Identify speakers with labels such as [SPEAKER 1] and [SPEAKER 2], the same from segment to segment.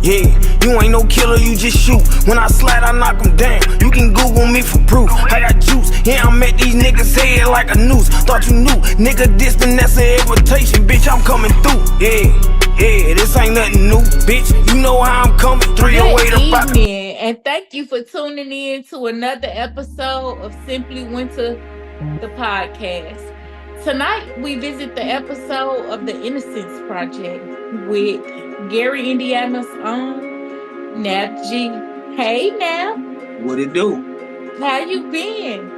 [SPEAKER 1] Yeah, you ain't no killer, you just shoot. When I slide, I knock them down. You can Google me for proof. I got juice, yeah, I'm at these niggas' head like a noose. Thought you knew, nigga, distant, that's an invitation. Bitch, I'm coming through, yeah, this ain't nothing new, bitch. You know how I'm coming. 308
[SPEAKER 2] Good
[SPEAKER 1] about.
[SPEAKER 2] evening, and thank you for tuning in to another episode of Simply Winter, the podcast. Tonight, we visit the episode of the Innocence Project with Gary, Indiana's own Nap G. Hey, Nap.
[SPEAKER 1] What it do?
[SPEAKER 2] How you been?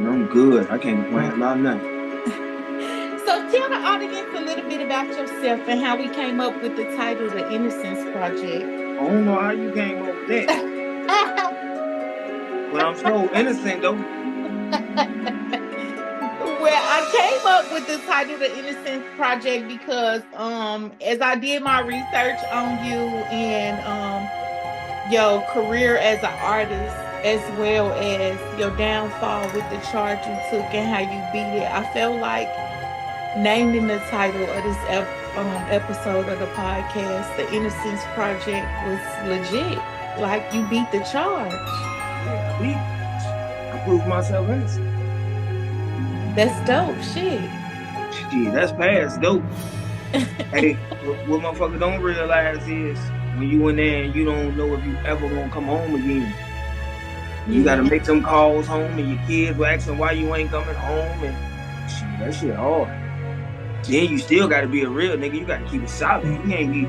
[SPEAKER 1] I'm good. I can't complain about nothing.
[SPEAKER 2] So tell the audience a little bit about yourself and how we came up with the title, The Innocence Project.
[SPEAKER 1] I don't know how you came up with that. But I'm so innocent, though.
[SPEAKER 2] Well, I came up with the title, The Innocence Project, because as I did my research on you and your career as an artist, as well as your downfall with the charge you took and how you beat it, I felt like naming the title of this episode of the podcast, The Innocence Project, was legit. Like, you beat the charge.
[SPEAKER 1] Yeah, I proved myself innocent.
[SPEAKER 2] That's dope shit.
[SPEAKER 1] Shit, that's past dope. Hey, what motherfuckers don't realize is when you in there and you don't know if you ever gonna come home again. You gotta make some calls home, and your kids were asking why you ain't coming home, and shit, that shit hard. Then you still gotta be a real nigga. You gotta keep it solid. You can't be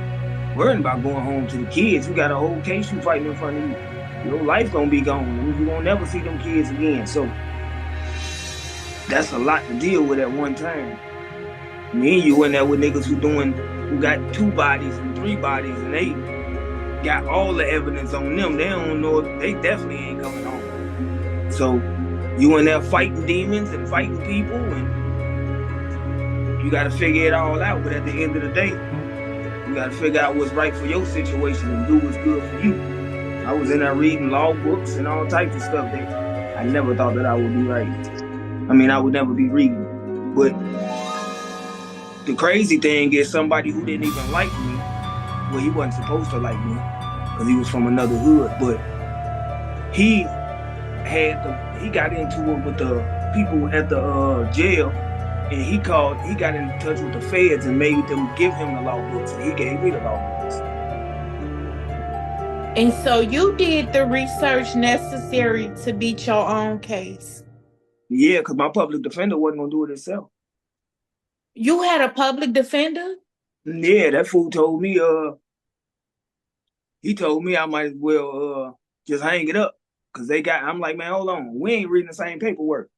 [SPEAKER 1] worrying about going home to the kids. You got a whole case you fighting in front of you. Your life gonna be gone. You won't never see them kids again. So that's a lot to deal with at one time. Me and you in there with niggas who got 2 bodies and 3 bodies, and they got all the evidence on them. They don't know if they definitely ain't coming home. So you in there fighting demons and fighting people, and you gotta figure it all out. But at the end of the day, you gotta figure out what's right for your situation and do what's good for you. I was in there reading law books and all types of stuff that I never thought that I would be right. I mean, I would never be reading. But the crazy thing is, somebody who didn't even like me, well, he wasn't supposed to like me because he was from another hood, but he got into it with the people at the jail, and he got in touch with the feds and made them give him the law books, and he gave me the law books.
[SPEAKER 2] And so you did the research necessary to beat your own case.
[SPEAKER 1] Yeah, because my public defender wasn't gonna do it himself.
[SPEAKER 2] You had a public defender?
[SPEAKER 1] Yeah, that fool told me, he told me I might as well just hang it up. Cause I'm like, man, hold on. We ain't reading the same paperwork.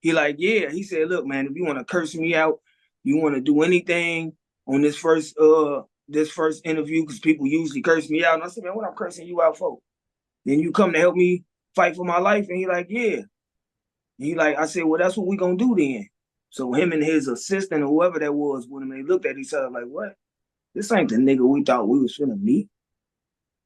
[SPEAKER 1] He like, yeah. He said, look, man, if you want to curse me out, you want to do anything on this first interview, because people usually curse me out. And I said, man, what I'm cursing you out for? Then you come to help me fight for my life? And he like, yeah. And he like, I said, well, that's what we gonna do then. So him and his assistant or whoever that was, when they looked at each other like, what? This ain't the nigga we thought we was finna meet.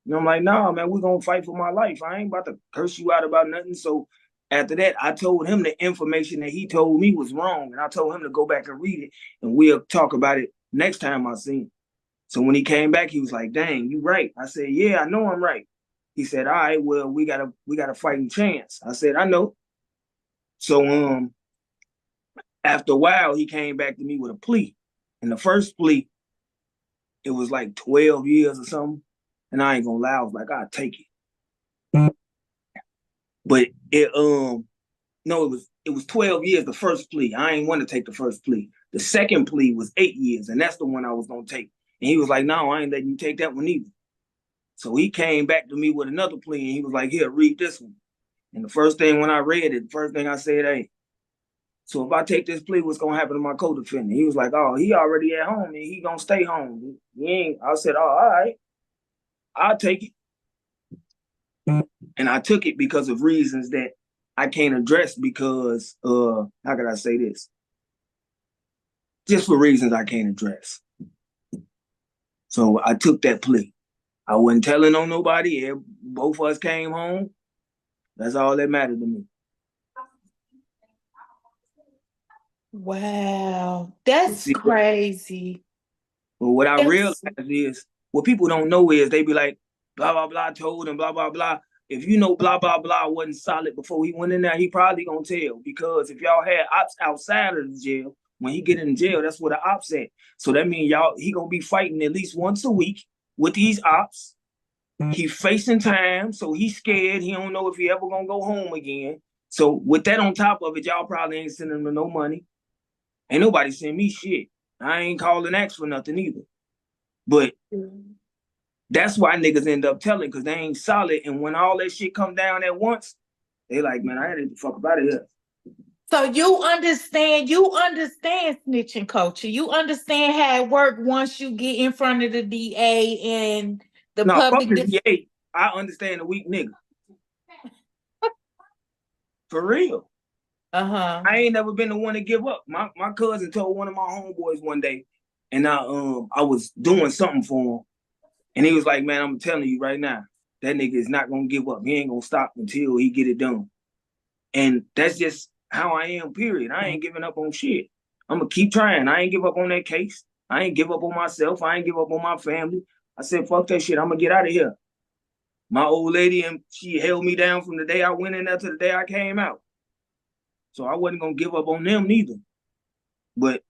[SPEAKER 1] And I'm like, nah, man, we gonna fight for my life. I ain't about to curse you out about nothing. So after that, I told him the information that he told me was wrong. And I told him to go back and read it, and we'll talk about it next time I see him. So when he came back, he was like, dang, you right. I said, yeah, I know I'm right. He said, all right, well, we got a fighting chance. I said, I know. So after a while, he came back to me with a plea. And the first plea, it was like 12 years or something. And I ain't gonna lie, I was like, I'll take it. But it was 12 years, the first plea. I ain't want to take the first plea. The second plea was 8 years, and that's the one I was gonna take. And he was like, no, I ain't letting you take that one either. So he came back to me with another plea, and he was like, here, read this one. And the first thing when I read it, the first thing I said, hey, so if I take this plea, what's gonna happen to my co-defendant? He was like, oh, he already at home and he gonna stay home. I said, oh, all right, I'll take it. And I took it because of reasons that I can't address because, how could I say this? Just for reasons I can't address. So I took that plea. I wasn't telling on nobody. Both of us came home. That's all that mattered to me.
[SPEAKER 2] Wow, that's crazy.
[SPEAKER 1] But what I realized is what people don't know is they be like, blah, blah, blah, told him, blah, blah, blah. If you know blah, blah, blah wasn't solid before he went in there, he probably gonna tell. Because if y'all had ops outside of the jail, when he get in jail, that's where the ops at. So that means he gonna be fighting at least once a week with these ops. He facing time, so he's scared. He don't know if he ever gonna go home again. So with that on top of it, y'all probably ain't sending him no money. Ain't nobody send me shit. I ain't calling X for nothing either. But that's why niggas end up telling, because they ain't solid. And when all that shit come down at once, they like, man, I had to get the fuck out of here.
[SPEAKER 2] So you understand snitching culture. You understand how it works once you get in front of the DA and the
[SPEAKER 1] Fuck
[SPEAKER 2] public.
[SPEAKER 1] the DA. I understand the weak nigga. For real. I ain't never been the one to give up. My cousin told one of my homeboys one day, and I was doing something for him, and he was like, man, I'm telling you right now, that nigga is not gonna give up. He ain't gonna stop until he get it done. And that's just how I am, period. I ain't giving up on shit. I'm gonna keep trying. I ain't give up on that case. I ain't give up on myself. I ain't give up on my family. I said, fuck that shit. I'm gonna get out of here. My old lady, and she held me down from the day I went in there to the day I came out. So I wasn't gonna give up on them neither. But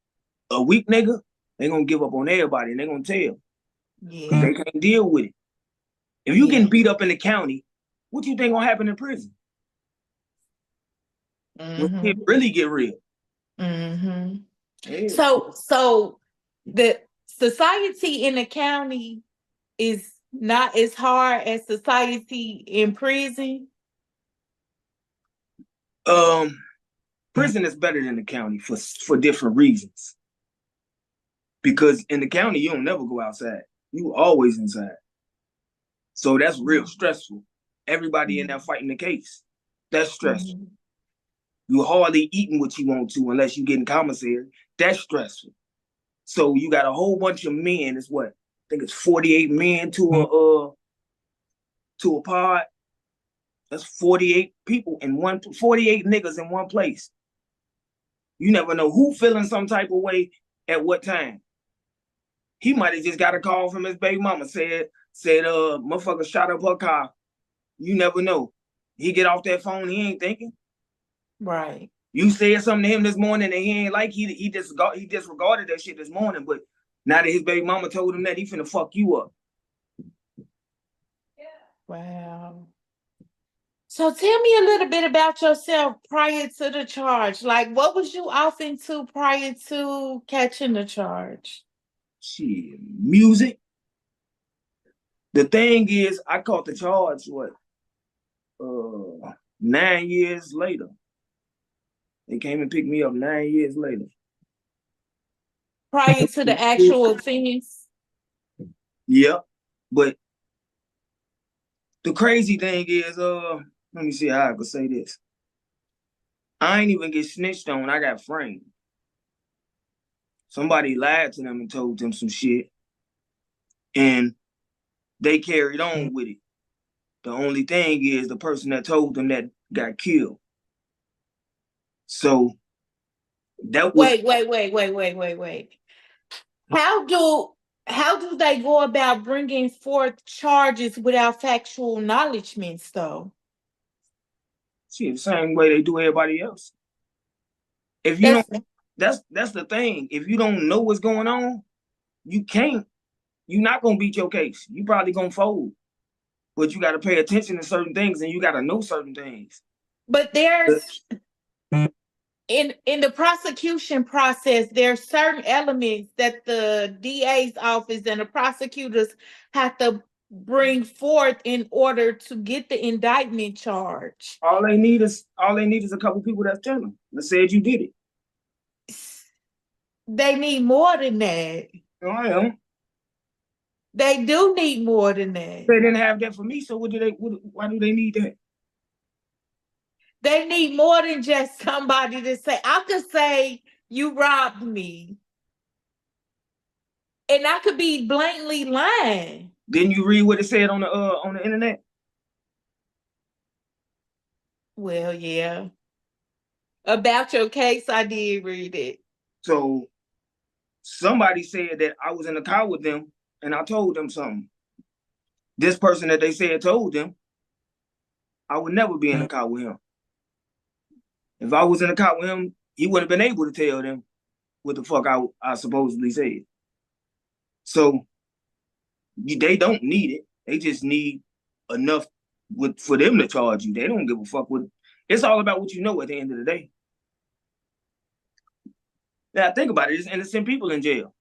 [SPEAKER 1] a weak nigga, they gonna give up on everybody and they gonna tell. Yeah. They can't deal with it. If you getting beat up in the county, what you think gonna happen in prison? Mm-hmm. It really get real.
[SPEAKER 2] Mm-hmm. Yeah. So the society in the county is not as hard as society in prison.
[SPEAKER 1] Prison is better than the county for different reasons. Because in the county, you don't never go outside. You always inside. So that's real stressful. Everybody in there fighting the case. That's stressful. Mm-hmm. You hardly eating what you want to unless you get in commissary. That's stressful. So you got a whole bunch of men. It's what? I think it's 48 men to a pod. That's 48 people in 48 niggas in one place. You never know who feeling some type of way at what time. He might have just got a call from his baby mama, said, motherfucker shot up her car. You never know. He get off that phone, he ain't thinking.
[SPEAKER 2] Right.
[SPEAKER 1] You said something to him this morning and he ain't like, he disregarded that shit this morning, but now that his baby mama told him that, he finna fuck you up.
[SPEAKER 2] Yeah. Wow. So tell me a little bit about yourself prior to the charge. Like, what was you off into prior to catching the charge?
[SPEAKER 1] Shit, music. The thing is, I caught the charge, 9 years later. They came and picked me up 9 years later.
[SPEAKER 2] Prior to the actual offense?
[SPEAKER 1] Yeah, but the crazy thing is, let me see how I could say this. I ain't even get snitched on. I got framed. Somebody lied to them and told them some shit. And they carried on with it. The only thing is the person that told them that got killed. So that was...
[SPEAKER 2] Wait. How do they go about bringing forth charges without factual acknowledgments, though?
[SPEAKER 1] See, the same way they do everybody else. If you don't, that's the thing. If you don't know what's going on, you're not gonna beat your case. You probably gonna fold. But you gotta pay attention to certain things and you gotta know certain things.
[SPEAKER 2] But there's in the prosecution process, there are certain elements that the DA's office and the prosecutors have to bring forth in order to get the indictment charge.
[SPEAKER 1] All they need is a couple people that's telling them that said you did it.
[SPEAKER 2] They need more than that.
[SPEAKER 1] I am.
[SPEAKER 2] They do need more than that.
[SPEAKER 1] They didn't have that for me, so why do they need that?
[SPEAKER 2] They need more than just somebody to say, I could say you robbed me. And I could be blatantly lying.
[SPEAKER 1] Didn't you read what it said on the internet?
[SPEAKER 2] Well, yeah. About your case, I did read it.
[SPEAKER 1] So somebody said that I was in the car with them and I told them something. This person that they said told them, I would never be in a car with him. If I was in a car with him, he wouldn't have been able to tell them what the fuck I supposedly said. So they don't need it. They just need enough for them to charge you. They don't give a fuck what. It's all about what you know at the end of the day. Now think about it. It's innocent people in jail.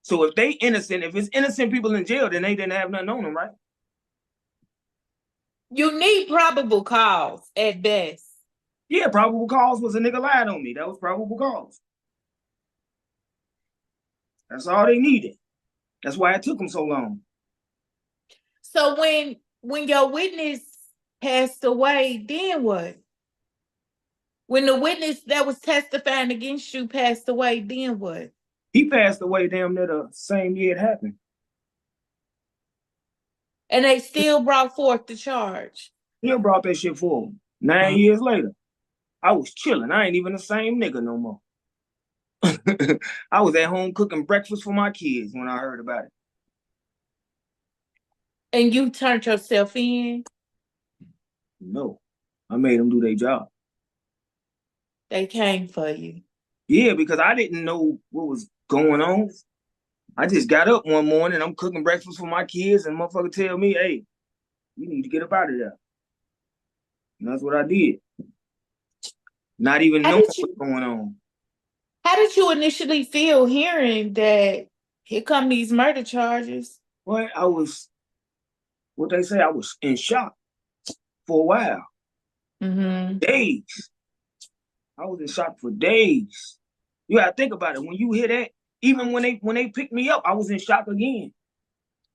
[SPEAKER 1] So if they innocent, if it's innocent people in jail, then they didn't have nothing on them, right?
[SPEAKER 2] You need probable cause at best.
[SPEAKER 1] Yeah, probable cause was a nigga lied on me. That was probable cause. That's all they needed. That's why it took them so long.
[SPEAKER 2] So when your witness passed away, then what? When the witness that was testifying against you passed away, then what?
[SPEAKER 1] He passed away damn near the same year it happened.
[SPEAKER 2] And they still brought forth the charge.
[SPEAKER 1] He brought that shit forward. 9 years later, I was chilling. I ain't even the same nigga no more. I was at home cooking breakfast for my kids when I heard about it.
[SPEAKER 2] And you turned yourself in?
[SPEAKER 1] No, I made them do their job.
[SPEAKER 2] They came for you.
[SPEAKER 1] Yeah, because I didn't know what was going on. I just got up one morning, I'm cooking breakfast for my kids, and motherfucker tell me, hey, you need to get up out of there. And that's what I did. Not even knowing what's going on.
[SPEAKER 2] How did you initially feel hearing that here come these murder charges?
[SPEAKER 1] Well, I was, what they say, I was in shock for a while.
[SPEAKER 2] Mm-hmm.
[SPEAKER 1] Days. I was in shock for days. You gotta think about it. When you hear that, even when they picked me up, I was in shock again.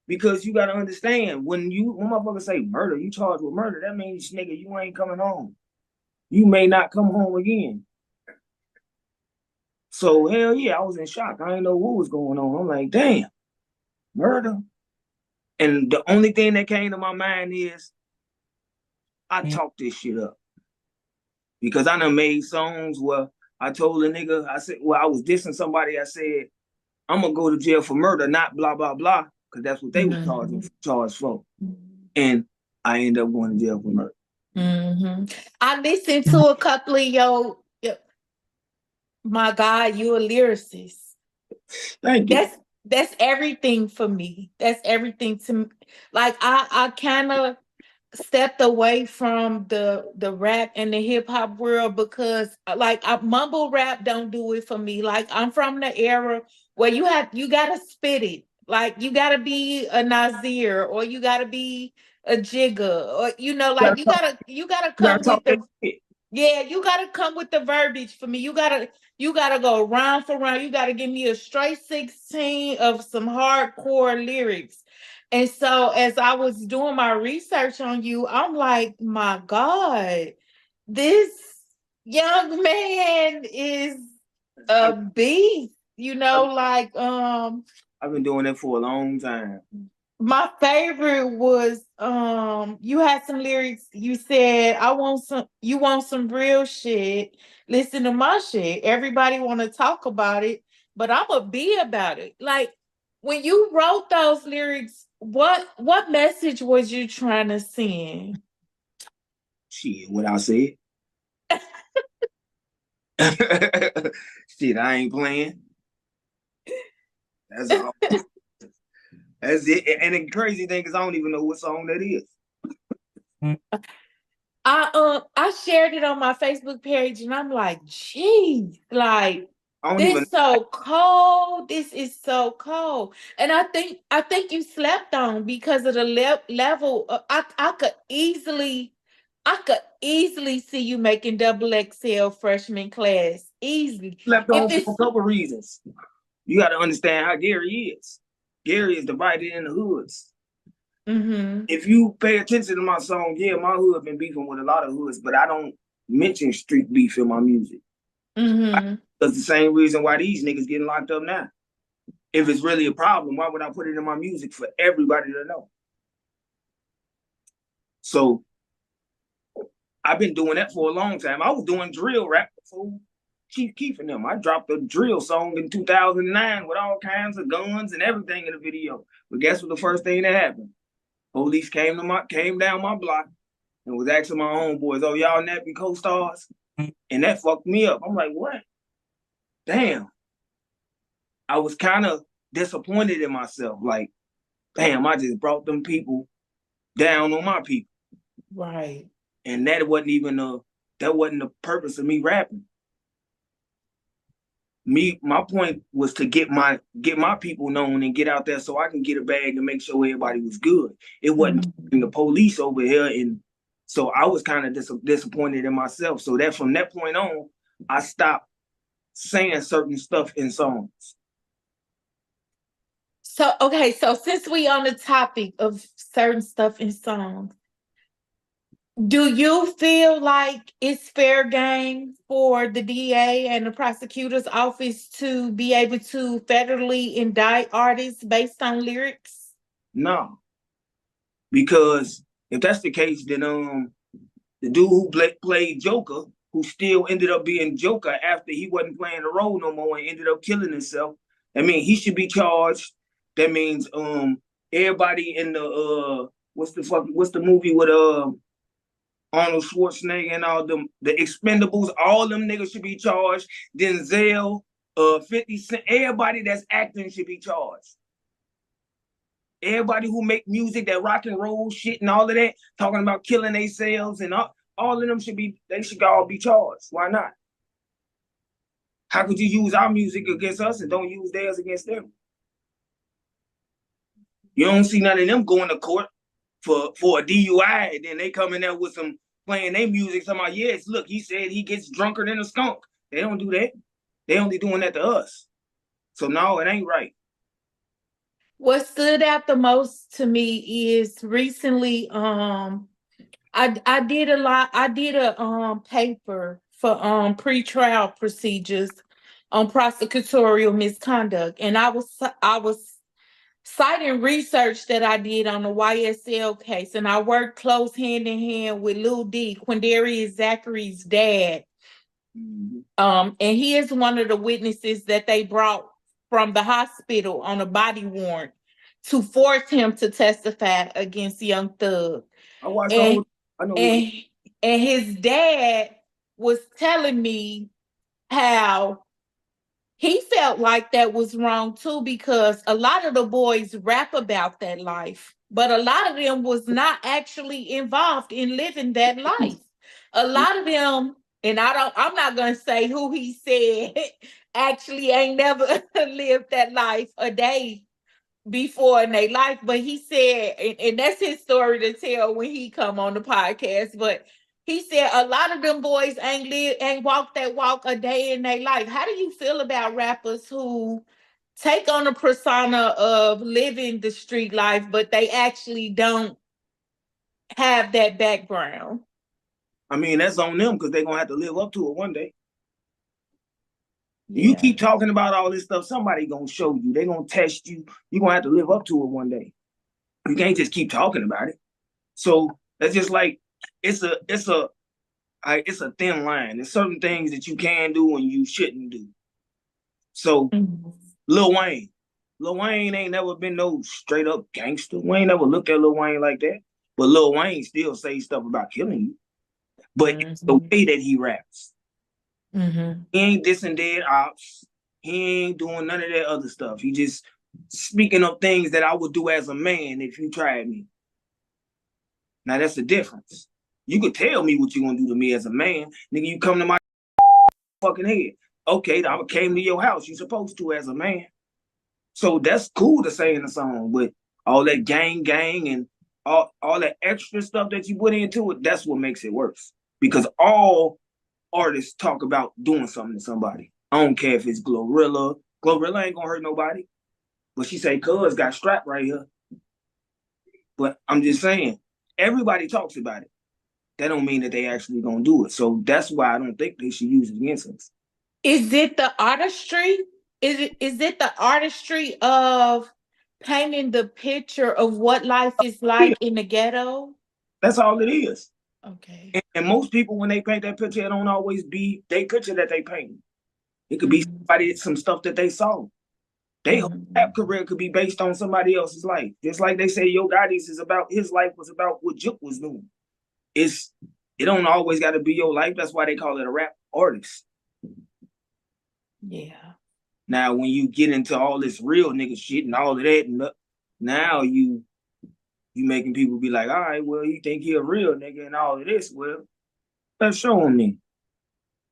[SPEAKER 1] Because you gotta understand, when motherfuckers say murder, you charged with murder, that means, nigga, you ain't coming home. You may not come home again. So hell yeah, I was in shock. I didn't know what was going on. I'm like, damn, murder. And the only thing that came to my mind is I talked this shit up. Because I done made songs where I told a nigga, I said, well, I was dissing somebody, I said, I'm gonna go to jail for murder, not blah, blah, blah, because that's what they were charged for. And I ended up going to jail for murder.
[SPEAKER 2] Mm-hmm. I listened to a couple of your my God, you're a lyricist.
[SPEAKER 1] Thank you.
[SPEAKER 2] That's everything for me. That's everything to me. Like I kind of stepped away from the rap and the hip hop world because like mumble rap don't do it for me. Like I'm from the era where you gotta spit it. Like you gotta be a Nazir or you gotta be a Jigga or like you gotta come with the yeah, you gotta come with the verbiage for me. You gotta go round for round. You gotta give me a straight 16 of some hardcore lyrics. And so as I was doing my research on you, I'm like, my God, this young man is a beast,
[SPEAKER 1] I've been doing it for a long time.
[SPEAKER 2] My favorite was you had some lyrics. You said, you want some real shit. Listen to my shit. Everybody want to talk about it, but I'm gonna be about it. Like when you wrote those lyrics, what message was you trying to send?
[SPEAKER 1] Shit, what I said. Shit, I ain't playing. That's all. That's it. And the crazy thing is I don't even know what song that is.
[SPEAKER 2] I shared it on my Facebook page and I'm like, geez, like this so cold. This is so cold. And I think you slept on because of the level. I could easily see you making double XL freshman class easily.
[SPEAKER 1] Slept on for a couple reasons. You got to understand how Gary is. Gary is divided in the hoods.
[SPEAKER 2] Mm-hmm.
[SPEAKER 1] If you pay attention to my song, yeah, my hood been beefing with a lot of hoods, but I don't mention street beef in my music.
[SPEAKER 2] Mm-hmm.
[SPEAKER 1] That's the same reason why these niggas getting locked up now. If it's really a problem, why would I put it in my music for everybody to know? So I've been doing that for a long time. I was doing drill rap before. Chief Keef and them. I dropped a drill song in 2009 with all kinds of guns and everything in the video. But guess what? The first thing that happened, police came down my block and was asking my homeboys, "Oh, y'all Nappy co-stars?" And that fucked me up. I'm like, what? Damn. I was kind of disappointed in myself. Like, damn, I just brought them people down on my people.
[SPEAKER 2] Right.
[SPEAKER 1] And that wasn't the purpose of me rapping. My point was to get my people known and get out there so I can get a bag and make sure everybody was good. It wasn't the police over here, and so I was kind of disappointed in myself. So that from that point on, I stopped saying certain stuff in songs.
[SPEAKER 2] So okay, so since we on the topic of certain stuff in songs, do you feel like it's fair game for the DA and the prosecutor's office to be able to federally indict artists based on lyrics?
[SPEAKER 1] No, because if that's the case, then the dude who played Joker, who still ended up being Joker after he wasn't playing the role no more and ended up killing himself, I mean, he should be charged. That means everybody in the what's the movie with Arnold Schwarzenegger and all them, the Expendables, all them niggas should be charged. Denzel, 50 Cent, everybody that's acting should be charged. Everybody who make music, that rock and roll shit and all of that, talking about killing themselves and all of them should all be charged. Why not? How could you use our music against us and don't use theirs against them? You don't see none of them going to court for a DUI, and then they come in there with some playing their music, talking about, yes, look, he said he gets drunker than a skunk. They don't do that. They only doing that to us. So no, it ain't right.
[SPEAKER 2] What stood out the most to me is recently, I did a paper for pre-trial procedures on prosecutorial misconduct, and I was citing research that I did on the YSL case, and I worked close hand in hand with Lil D, Quindarius Zachary's dad. And he is one of the witnesses that they brought from the hospital on a body warrant to force him to testify against Young Thug. And his dad was telling me how he felt like that was wrong too, because a lot of the boys rap about that life, but a lot of them was not actually involved in living that life. A lot of them, and I'm not gonna say who he said actually ain't never lived that life a day before in their life, but he said, and that's his story to tell when he come on the podcast, but he said a lot of them boys ain't walked that walk a day in their life. How do you feel about rappers who take on a persona of living the street life, but they actually don't have that background?
[SPEAKER 1] I mean, that's on them because they're gonna have to live up to it one day.
[SPEAKER 2] Yeah.
[SPEAKER 1] You keep talking about all this stuff, somebody gonna show you. They're gonna test you. You're gonna have to live up to it one day. You can't just keep talking about it. So that's just like it's a thin line. There's certain things that you can do and you shouldn't do. So Lil Wayne ain't never been no straight up gangster. We ain't never looked at Lil Wayne like that. But Lil Wayne still say stuff about killing you. But it's the way that he raps. He ain't dissing dead ops. He ain't doing none of that other stuff. He just speaking of things that I would do as a man if you tried me. Now that's the difference. You could tell me what you're gonna do to me as a man. Nigga, you come to my fucking head. Okay, I came to your house. You supposed to as a man. So that's cool to say in a song, but all that gang and all that extra stuff that you put into it, that's what makes it worse. Because all artists talk about doing something to somebody. I don't care if it's Glorilla. Glorilla ain't gonna hurt nobody. But she say, cuz got strapped right here. But I'm just saying, everybody talks about it. That don't mean that they actually gonna do it. So that's why I don't think they should use it against us.
[SPEAKER 2] Is it the artistry? Is it the artistry of painting the picture of what life is like in the ghetto?
[SPEAKER 1] That's all it is.
[SPEAKER 2] Okay.
[SPEAKER 1] And most people, when they paint that picture, it don't always be their picture that they paint. It could be some stuff that they saw. Their whole rap career could be based on somebody else's life. Just like they say Yo Gotti's is about, his life was about what Juke was doing. It don't always got to be your life. That's why they call it a rap artist.
[SPEAKER 2] Yeah.
[SPEAKER 1] Now, when you get into all this real nigga shit and all of that, and now you making people be like, all right, well, you think he a real nigga and all of this? Well, let's show him then.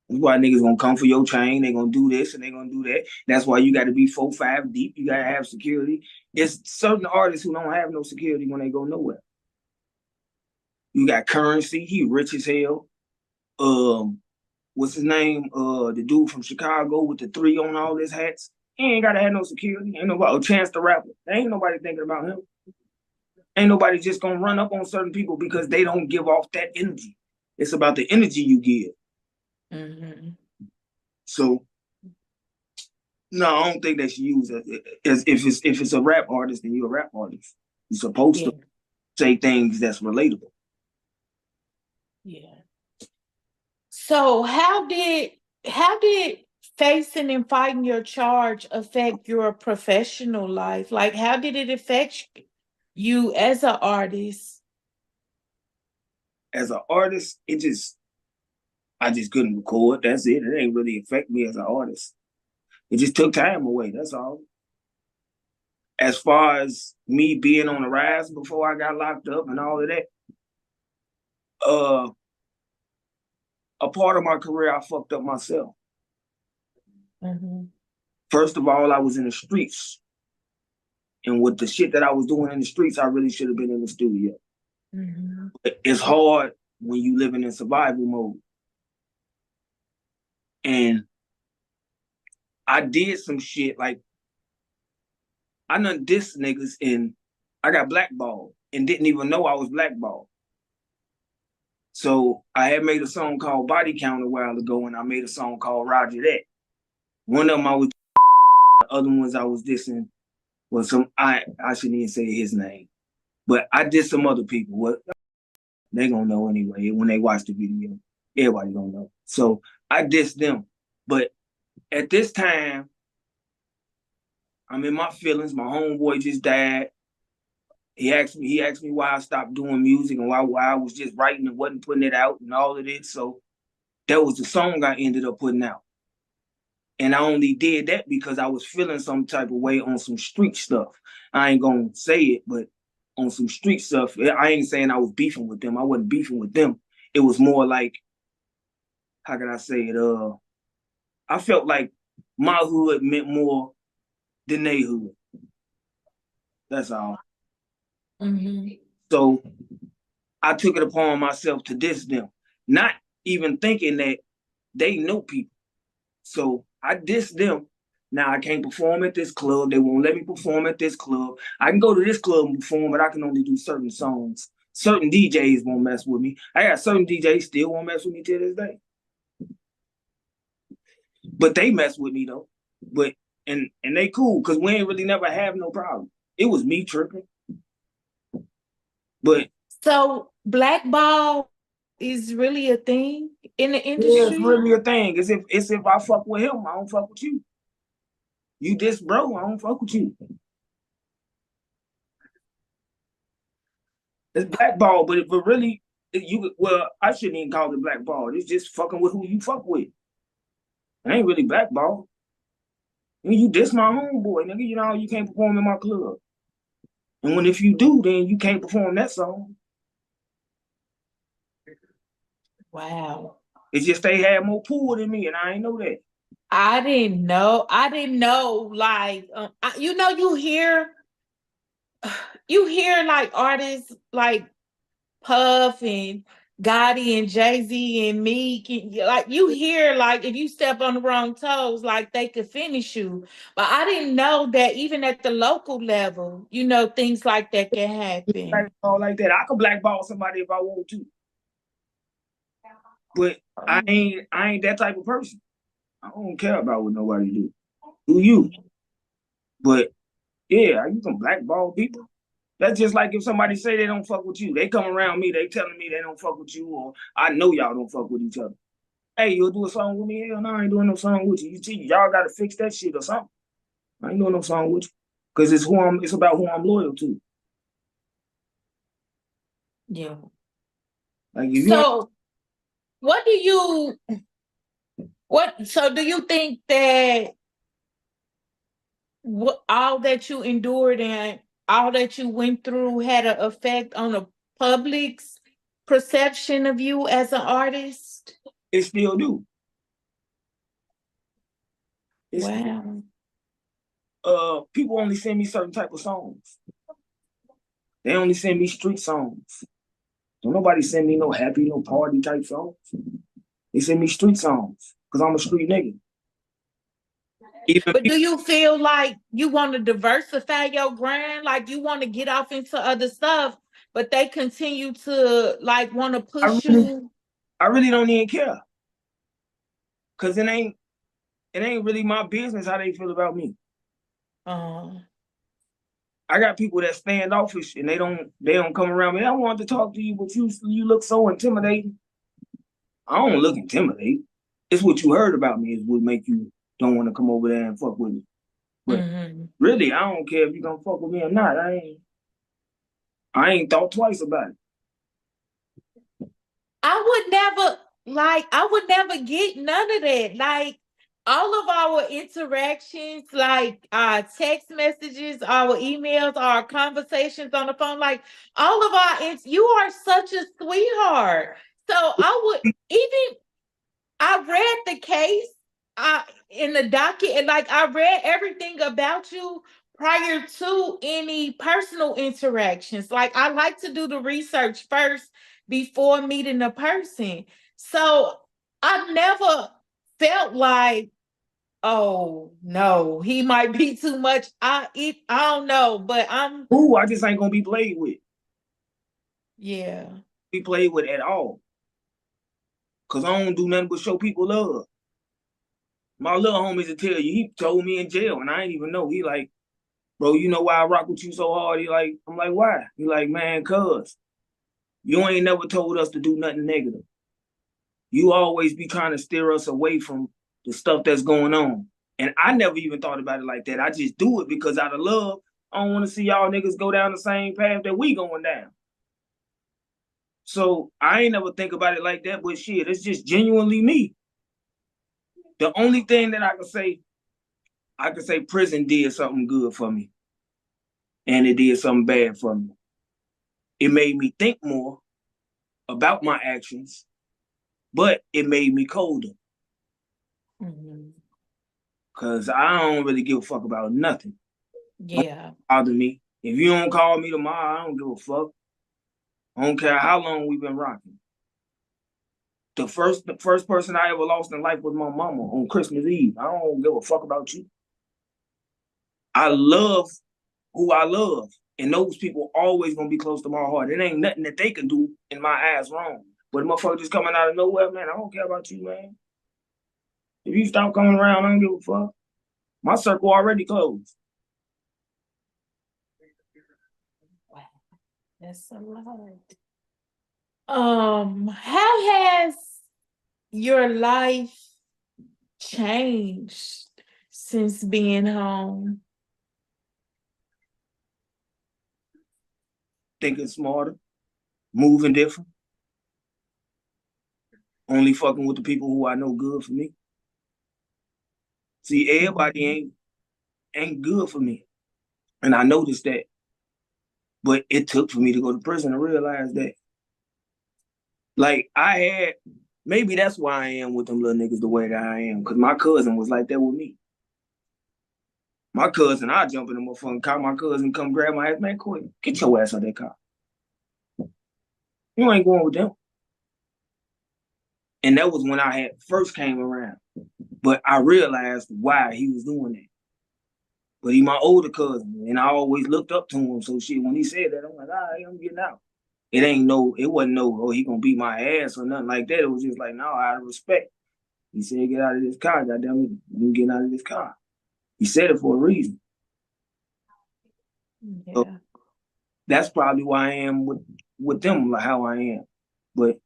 [SPEAKER 1] That's why niggas gonna come for your chain. They gonna do this and they gonna do that. That's why you got to be 4-5 deep. You gotta have security. It's certain artists who don't have no security when they go nowhere. You got Currency. He rich as hell. What's his name? The dude from Chicago with the 3 on all his hats. He ain't gotta have no security. Ain't nobody Chance the Rapper. Ain't nobody thinking about him. Ain't nobody just gonna run up on certain people because they don't give off that energy. It's about the energy you give. So, no, I don't think they should use it. If it's a rap artist, then you're a rap artist. You're supposed to say things that's relatable.
[SPEAKER 2] Yeah. So how did facing and fighting your charge affect your professional life? Like, how did it affect you as an artist?
[SPEAKER 1] As an artist, I just couldn't record. That's it. It ain't really affect me as an artist. It just took time away. That's all. As far as me being on the rise before I got locked up and all of that, a part of my career, I fucked up myself. First of all, I was in the streets. And with the shit that I was doing in the streets, I really should have been in the studio. It's hard when you living in survival mode. And I did some shit, like, I done dissed niggas and I got blackballed and didn't even know I was blackballed. So I had made a song called Body Count a while ago, and I made a song called Roger That. One of them I was, the other ones I was dissing was I shouldn't even say his name, but I did some other people. What they gonna know anyway when they watch the video. Everybody gonna know. So I dissed them. But at this time, I'm in my feelings. My homeboy just died. He asked me why I stopped doing music and why I was just writing and wasn't putting it out and all of it. So that was the song I ended up putting out. And I only did that because I was feeling some type of way on some street stuff. I ain't gonna say it, but on some street stuff, I ain't saying I was beefing with them. I wasn't beefing with them. It was more like, how can I say it? I felt like my hood meant more than they hood. That's all. So I took it upon myself to diss them, not even thinking that they know people. So I dissed them. Now I can't perform at this club. They won't let me perform at this club. I can go to this club and perform, but I can only do certain songs. Certain DJs won't mess with me. I got certain DJs still won't mess with me to this day. But they mess with me though. But and they cool because we ain't really never have no problem. It was me tripping. But
[SPEAKER 2] so blackball is really a thing in the industry?
[SPEAKER 1] Yeah, it's really a thing. It's if I fuck with him, I don't fuck with you. You diss bro, I don't fuck with you. It's blackball, but really, I shouldn't even call it blackball. It's just fucking with who you fuck with. It ain't really blackball. You diss my homeboy, nigga. You know you can't perform in my club. And if you do, then you can't perform that song.
[SPEAKER 2] Wow.
[SPEAKER 1] It's just they had more pull than me, and I ain't know that.
[SPEAKER 2] I didn't know. Like, you hear like artists like Puff and Gotti and Jay-Z and Meek, and like you hear like if you step on the wrong toes, like they could finish you. But I didn't know that even at the local level, things like that can happen.
[SPEAKER 1] Blackball like that. I could blackball somebody if I want to. But I ain't that type of person. I don't care about what nobody do. Do you? But yeah, you can blackball people. That's just like if somebody say they don't fuck with you. They come around me, they telling me they don't fuck with you, or I know y'all don't fuck with each other. Hey, you'll do a song with me? Hell no, I ain't doing no song with you. Y'all got to fix that shit or something. I ain't doing no song with you because it's about who I'm loyal to.
[SPEAKER 2] Yeah.
[SPEAKER 1] Like if you ain't,
[SPEAKER 2] So what do you do you think that all that you endured and all that you went through had an effect on the public's perception of you as an artist?
[SPEAKER 1] it still do. It's
[SPEAKER 2] Wow.
[SPEAKER 1] people only send me certain type of songs. They only send me street songs. Don't nobody send me no happy, no party type songs. They send me street songs because I'm a street nigga. Even
[SPEAKER 2] But do
[SPEAKER 1] people,
[SPEAKER 2] you feel like you want to diversify your brand? Like you want to get off into other stuff, but they continue to like want to
[SPEAKER 1] I
[SPEAKER 2] push
[SPEAKER 1] really,
[SPEAKER 2] you?
[SPEAKER 1] I really don't even care because it ain't really my business how they feel about me.
[SPEAKER 2] Uh,
[SPEAKER 1] I got people that stand offish and they don't come around me. I want to talk to you, but you look so intimidating. I don't look intimidating. It's what you heard about me is what make you don't want to come over there and fuck with me. But
[SPEAKER 2] mhm.
[SPEAKER 1] really, I don't care if you gonna fuck with me or not. I ain't thought twice about it.
[SPEAKER 2] I would never get none of that. Like all of our interactions, like text messages, our emails, our conversations on the phone, like all of you are such a sweetheart. So I would even I read the case in the docket, and like I read everything about you prior to any personal interactions. Like I like to do the research first before meeting a person. So I never felt like, oh no, he might be too much. I don't know, but
[SPEAKER 1] Ooh, I just ain't gonna be played with.
[SPEAKER 2] yeah.
[SPEAKER 1] Be played with at all. Cause I don't do nothing but show people love. My little homies will tell you, he told me in jail and I ain't even know. He like, bro, you know why I rock with you so hard? I'm like, why? He like, man, cuz you ain't never told us to do nothing negative. You always be trying to steer us away from the stuff that's going on. And I never even thought about it like that. I just do it because out of love, I don't want to see y'all niggas go down the same path that we going down. So I ain't never think about it like that, but shit, it's just genuinely me. The only thing that I could say prison did something good for me. And it did something bad for me. It made me think more about my actions, but it made me colder.
[SPEAKER 2] Mhm.
[SPEAKER 1] Cause I don't really give a fuck about nothing. Don't
[SPEAKER 2] Yeah.
[SPEAKER 1] bother me. If you don't call me tomorrow, I don't give a fuck. I don't care how long we've been rocking. The first person I ever lost in life was my mama on Christmas Eve. I don't give a fuck about you. I love who I love. And those people always gonna be close to my heart. It ain't nothing that they can do in my eyes wrong. But motherfucker just coming out of nowhere, man, I don't care about you, man. If you stop coming around, I don't give a fuck. My circle already closed.
[SPEAKER 2] Wow, that's a lot. How has your life changed since being home?
[SPEAKER 1] Thinking smarter, moving different, only fucking with the people who I know good for me. See, everybody ain't good for me. And I noticed that. But it took for me to go to prison to realize that. Like maybe that's why I am with them little niggas the way that I am. Cause my cousin was like that with me. My cousin, I jump in the motherfucking car. My cousin come grab my ass, man, quick, get your ass out of that car. You ain't going with them. And that was when I had first came around. But I realized why he was doing that. But he my older cousin, and I always looked up to him. So shit, when he said that, I'm like, all right, I'm getting out. It wasn't no, oh, he gonna beat my ass or nothing like that. It was just like, no, out of respect. He said, get out of this car, goddamn it, you getting out of this car. He said it for a reason. So
[SPEAKER 2] Yeah.
[SPEAKER 1] that's probably why I am with them, like how I am. But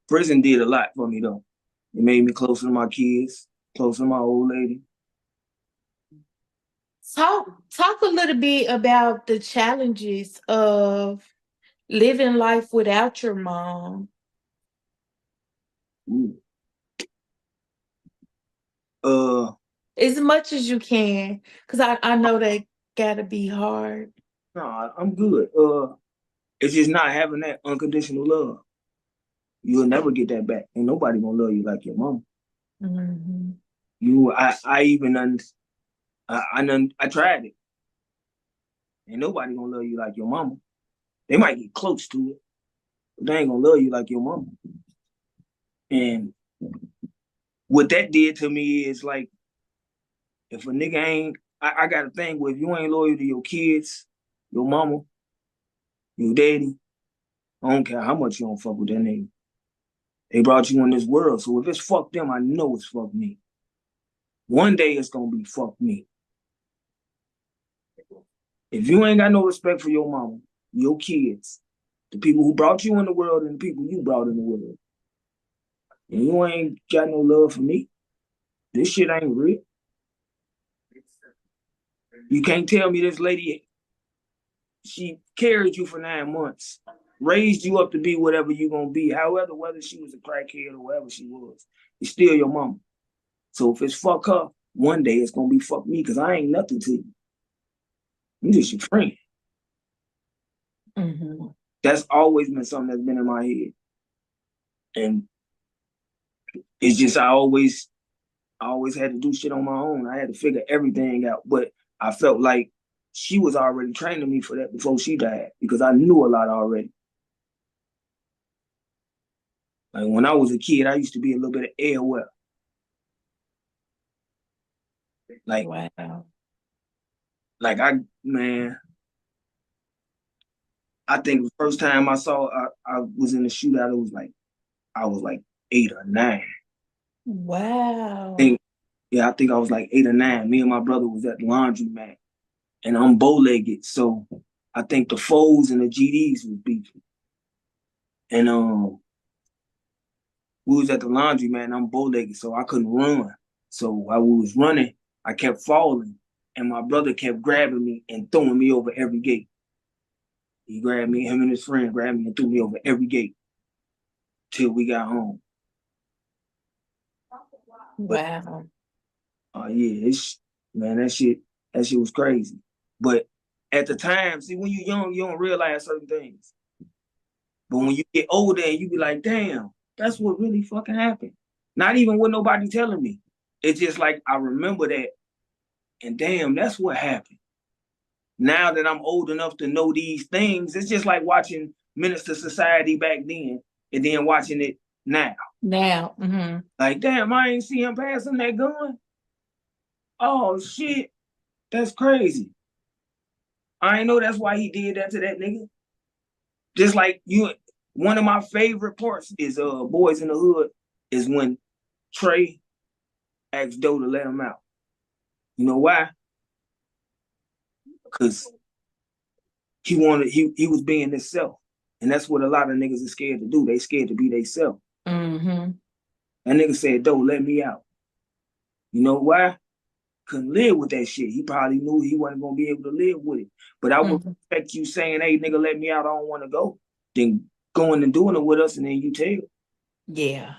[SPEAKER 1] Prison did a lot for me though. It made me closer to my kids, closer to my old lady.
[SPEAKER 2] Talk a little bit about the challenges of living life without your mom.
[SPEAKER 1] Ooh.
[SPEAKER 2] As much as you can, because I know that gotta be hard.
[SPEAKER 1] No, I'm good. It's just not having that unconditional love. You'll never get that back. Ain't nobody gonna love you like your mom.
[SPEAKER 2] Mm-hmm.
[SPEAKER 1] I tried it. Ain't nobody gonna love you like your mama. They might get close to it, but they ain't gonna love you like your mama. And what that did to me is like, if a nigga ain't, I got a thing where if you ain't loyal to your kids, your mama, your daddy, I don't care how much you don't fuck with that nigga. They brought you in this world, so if it's fuck them, I know it's fuck me. One day it's gonna be fuck me. If you ain't got no respect for your mama, your kids, the people who brought you in the world and the people you brought in the world, and you ain't got no love for me, this shit ain't real. You can't tell me this lady, she carried you for 9 months, raised you up to be whatever you gonna be. However, whether she was a crackhead or whatever she was, it's still your mama. So if it's fuck her, one day it's gonna be fuck me because I ain't nothing to you. I'm just your friend.
[SPEAKER 2] Mm-hmm.
[SPEAKER 1] That's always been something that's been in my head. And it's just I always had to do shit on my own. I had to figure everything out. But I felt like she was already training me for that before she died because I knew a lot already. Like when I was a kid, I used to be a little bit of AOL. Like,
[SPEAKER 2] wow.
[SPEAKER 1] Like I think the first time I was in the shootout, I was like 8 or 9.
[SPEAKER 2] Wow.
[SPEAKER 1] I think I was like 8 or 9. Me and my brother was at the laundromat, and I'm bow-legged, so I think the foes and the GDs was beefing. And we was at the laundromat, and I'm bow-legged, so I couldn't run. So while we was running, I kept falling, and my brother kept grabbing me and throwing me over every gate. He grabbed me, him and his friend grabbed me and threw me over every gate till we got home.
[SPEAKER 2] Wow.
[SPEAKER 1] Yeah, that shit was crazy. But at the time, see, when you're young, you don't realize certain things. But when you get older and you be like, damn, that's what really fucking happened. Not even with nobody telling me. It's just like, I remember that, and damn, that's what happened. Now that I'm old enough to know these things, it's just like watching Minister Society back then and then watching it now.
[SPEAKER 2] Mm-hmm.
[SPEAKER 1] Like, damn, I ain't see him passing that gun. Oh, shit. That's crazy. I ain't know that's why he did that to that nigga. Just like one of my favorite parts is Boys in the Hood is when Trey asked Doe to let him out. You know why? Because he was being himself. And that's what a lot of niggas are scared to do. They scared to be themselves.
[SPEAKER 2] Mm-hmm.
[SPEAKER 1] That nigga said, Doe, let me out. You know why? Couldn't live with that shit. He probably knew he wasn't going to be able to live with it. But I would respect you saying, hey, nigga, let me out. I don't want to go. Then going and doing it with us, and then you tell.
[SPEAKER 2] Yeah.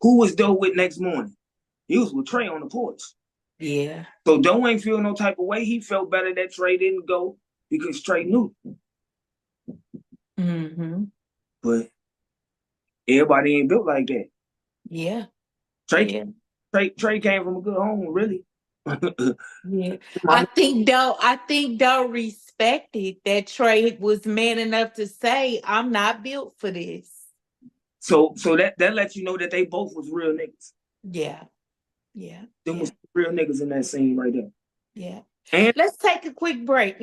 [SPEAKER 1] Who was Doe with next morning? He was with Trey on the porch.
[SPEAKER 2] Yeah.
[SPEAKER 1] So Doe ain't feel no type of way. He felt better that Trey didn't go because Trey knew.
[SPEAKER 2] Mm-hmm.
[SPEAKER 1] But everybody ain't built like that.
[SPEAKER 2] Yeah.
[SPEAKER 1] Trey came from a good home, really.
[SPEAKER 2] Yeah. I think Doe respected that Trey was man enough to say, I'm not built for this.
[SPEAKER 1] So that lets you know that they both was real niggas.
[SPEAKER 2] Yeah. Yeah.
[SPEAKER 1] Them was real niggas in that scene right there.
[SPEAKER 2] Yeah.
[SPEAKER 1] And
[SPEAKER 2] let's take a quick break.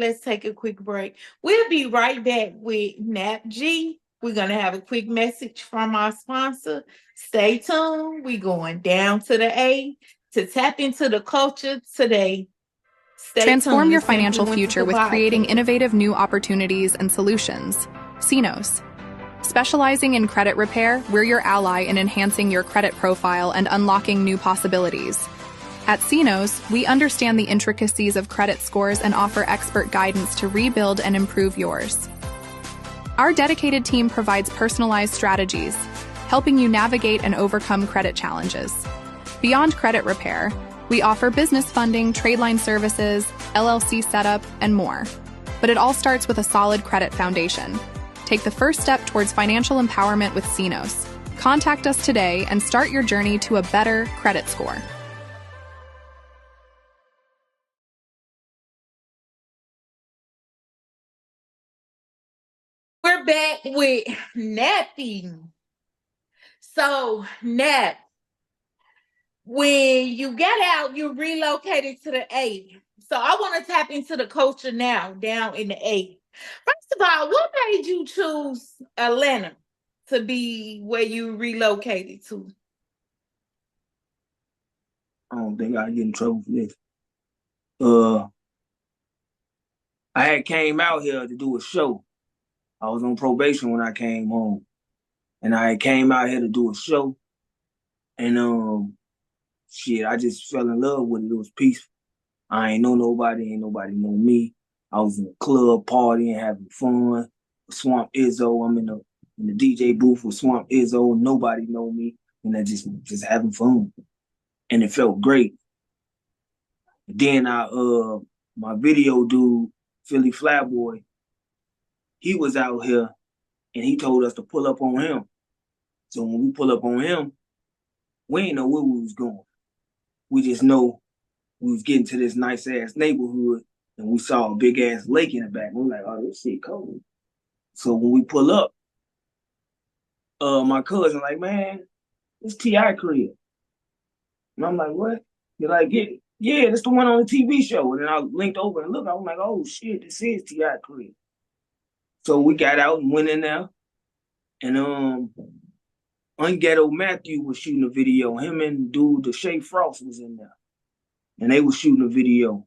[SPEAKER 2] We'll be right back with Nap G. We're going to have a quick message from our sponsor. Stay tuned. We're going down to the A to tap into the culture today.
[SPEAKER 3] Transform your financial future with creating innovative new opportunities and solutions. Cenos. Specializing in credit repair, we're your ally in enhancing your credit profile and unlocking new possibilities. At Cinos, we understand the intricacies of credit scores and offer expert guidance to rebuild and improve yours. Our dedicated team provides personalized strategies, helping you navigate and overcome credit challenges. Beyond credit repair, we offer business funding, trade line services, LLC setup, and more. But it all starts with a solid credit foundation. Take the first step towards financial empowerment with Cinos. Contact us today and start your journey to a better credit score.
[SPEAKER 2] We're back with Nappy. So, Nap, when you got out, you relocated to the A. So I want to tap into the culture now, down in the A. First of all, what made you choose Atlanta to be where you relocated to?
[SPEAKER 1] I don't think I get in trouble for this. I had came out here to do a show. I was on probation when I came home. And I came out here to do a show. And I just fell in love with it. It was peaceful. I ain't know nobody, ain't nobody know me. I was in a club partying, having fun. With Swamp Izzo, I'm in the DJ booth with Swamp Izzo. Nobody know me. And I just having fun. And it felt great. Then my video dude, Philly Flatboy, he was out here and he told us to pull up on him. So when we pull up on him, we ain't know where we was going. We just know we was getting to this nice ass neighborhood and we saw a big ass lake in the back. We're like, oh, this shit cold. So when we pull up, my cousin like, man, it's T.I. crib. And I'm like, what? You're like, yeah, that's the one on the TV show. And then I linked over and looked, I was like, oh shit, this is T.I. crib. So we got out and went in there. And Unghetto Matthew was shooting a video. Him and dude, the Shay Frost was in there. And they was shooting a video.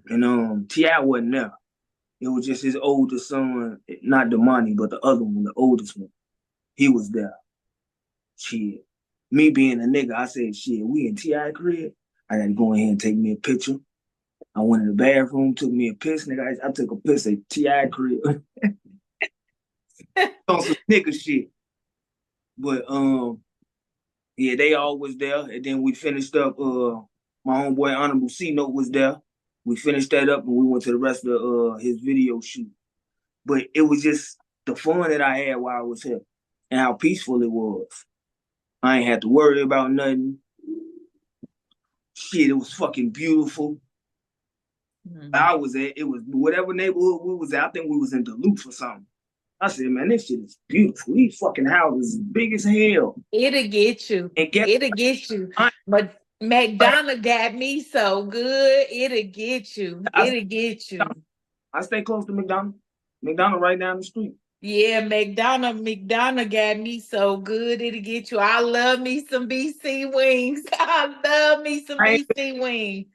[SPEAKER 1] And T.I. wasn't there. It was just his oldest son, not Damani, but the other one, the oldest one. He was there. Shit. Me being a nigga, I said, shit, we in T.I. crib. I gotta go in here and take me a picture. I went in the bathroom, took me a piss, nigga. I took a piss at T.I. crib. On some nigga shit. But yeah, they all was there. And then we finished up, my homeboy Honorable C Note was there. We finished that up and we went to the rest of his video shoot. But it was just the fun that I had while I was here and how peaceful it was. I ain't had to worry about nothing. Shit, it was fucking beautiful. I was at, it was whatever neighborhood we was at. I think we was in Duluth or something. I said, man, this shit is beautiful. These fucking houses big as hell.
[SPEAKER 2] It'll get you. It'll get you. But McDonald got me so good. It'll get you. It'll get you.
[SPEAKER 1] I stay close to McDonald. McDonald right down the street.
[SPEAKER 2] Yeah, McDonald got me so good. It'll get you. I love me some BC wings. I love me some BC wings.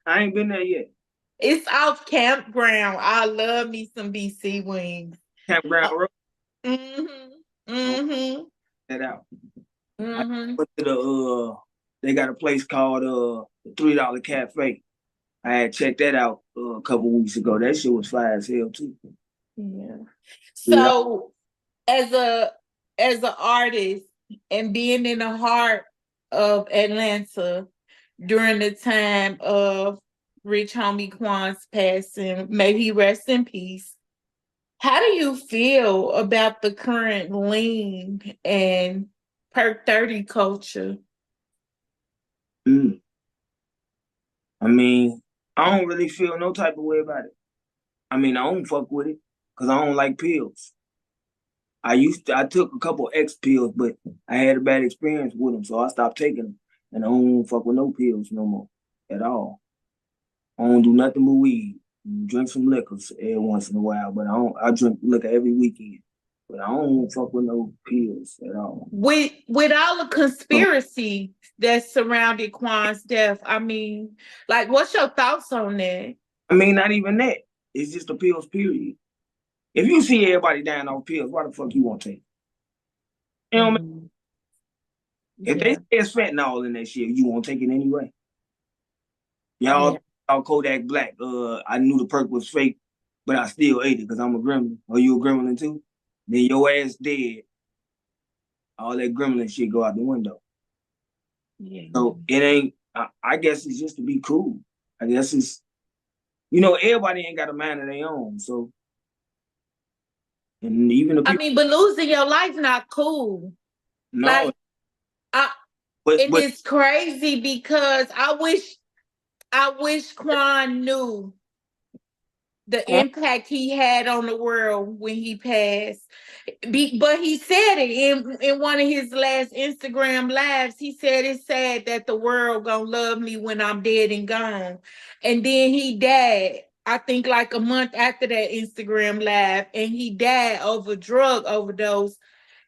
[SPEAKER 1] I ain't been there yet.
[SPEAKER 2] It's off Campground. I love me some BC wings.
[SPEAKER 1] Campground Road. That out. I went to they got a place called the $3 Cafe. I had checked that out a couple weeks ago. That shit was fly as hell too.
[SPEAKER 2] Yeah. So as an artist and being in the heart of Atlanta during the time of Rich Homie Quan's passing, may he rest in peace. How do you feel about the current lean and Perk 30 culture?
[SPEAKER 1] I mean, I don't really feel no type of way about it. I mean, I don't fuck with it because I don't like pills. I took a couple X pills, but I had a bad experience with them, so I stopped taking them. And I don't fuck with no pills no more at all. I don't do nothing but weed. Drink some liquors every once in a while, but I drink liquor every weekend. But I don't fuck with no pills at all.
[SPEAKER 2] With all the conspiracy that surrounded Quan's death, I mean, like, what's your thoughts on that?
[SPEAKER 1] I mean, not even that. It's just the pills, period. If you see everybody dying off pills, why the fuck you won't take it? You know what I mean? If they say it's fentanyl in that shit, you won't take it anyway. Y'all Kodak Black. I knew the perk was fake, but I still ate it because I'm a gremlin. Are you a gremlin too? Then your ass dead. All that gremlin shit go out the window. Yeah. So it ain't. I guess it's just to be cool. I guess it's. Everybody ain't got a mind of their own. So, and even the people.
[SPEAKER 2] but losing your life not cool.
[SPEAKER 1] No.
[SPEAKER 2] Like, it's crazy because I wish Quan knew the impact he had on the world when he passed. But he said it in one of his last Instagram lives. He said it's sad that the world gonna love me when I'm dead and gone. And then he died, I think like a month after that Instagram live, and he died over drug overdose.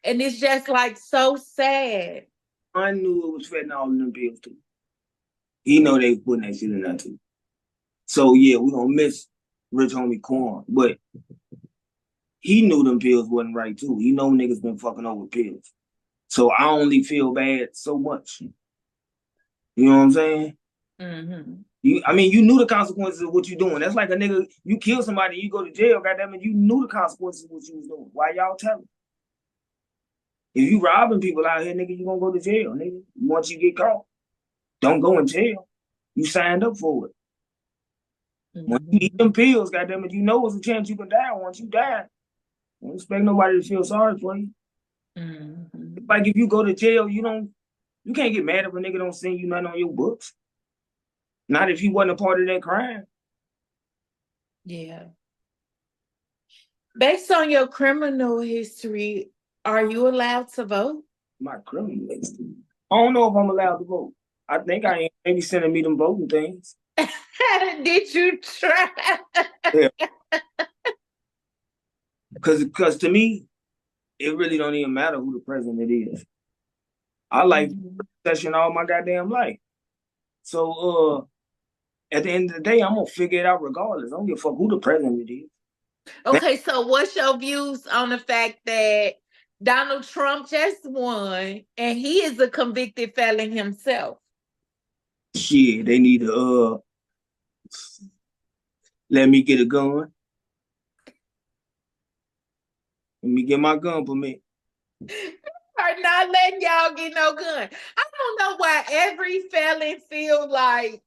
[SPEAKER 2] And it's just like so sad.
[SPEAKER 1] I knew it was fentanyl in them pills too. He know they putting that shit in there too. So yeah, we gonna miss rich homie Quan, but he knew them pills wasn't right too. He know niggas been fucking over pills. So I only feel bad so much. You know what I'm saying?
[SPEAKER 2] Mm-hmm.
[SPEAKER 1] You knew the consequences of what you doing. That's like a nigga, you kill somebody, you go to jail, goddamn it, you knew the consequences of what you was doing. Why y'all telling? If you robbing people out here, nigga, you gonna go to jail, nigga. Once you get caught, don't go in jail. You signed up for it. Mm-hmm. When you eat them pills, goddamn it, you know there's a chance you can die. Once you die, don't expect nobody to feel sorry for you. Mm-hmm. Like if you go to jail, you can't get mad if a nigga don't send you nothing on your books. Not if he wasn't a part of that crime.
[SPEAKER 2] Yeah. Based on your criminal history, are you allowed to vote?
[SPEAKER 1] My criminal history? I don't know if I'm allowed to vote. I think I am. Maybe sending me them voting things.
[SPEAKER 2] Did you try?
[SPEAKER 1] Yeah. Because to me, it really don't even matter who the president is. I like session all my goddamn life. So at the end of the day, I'm gonna figure it out regardless. I don't give a fuck who the president is.
[SPEAKER 2] Okay, so what's your views on the fact that Donald Trump just won and he is a convicted felon himself?
[SPEAKER 1] Shit, they need to let me get a gun. Let me get my gun permit.
[SPEAKER 2] Are not letting y'all get no gun. I don't know why every felon feels like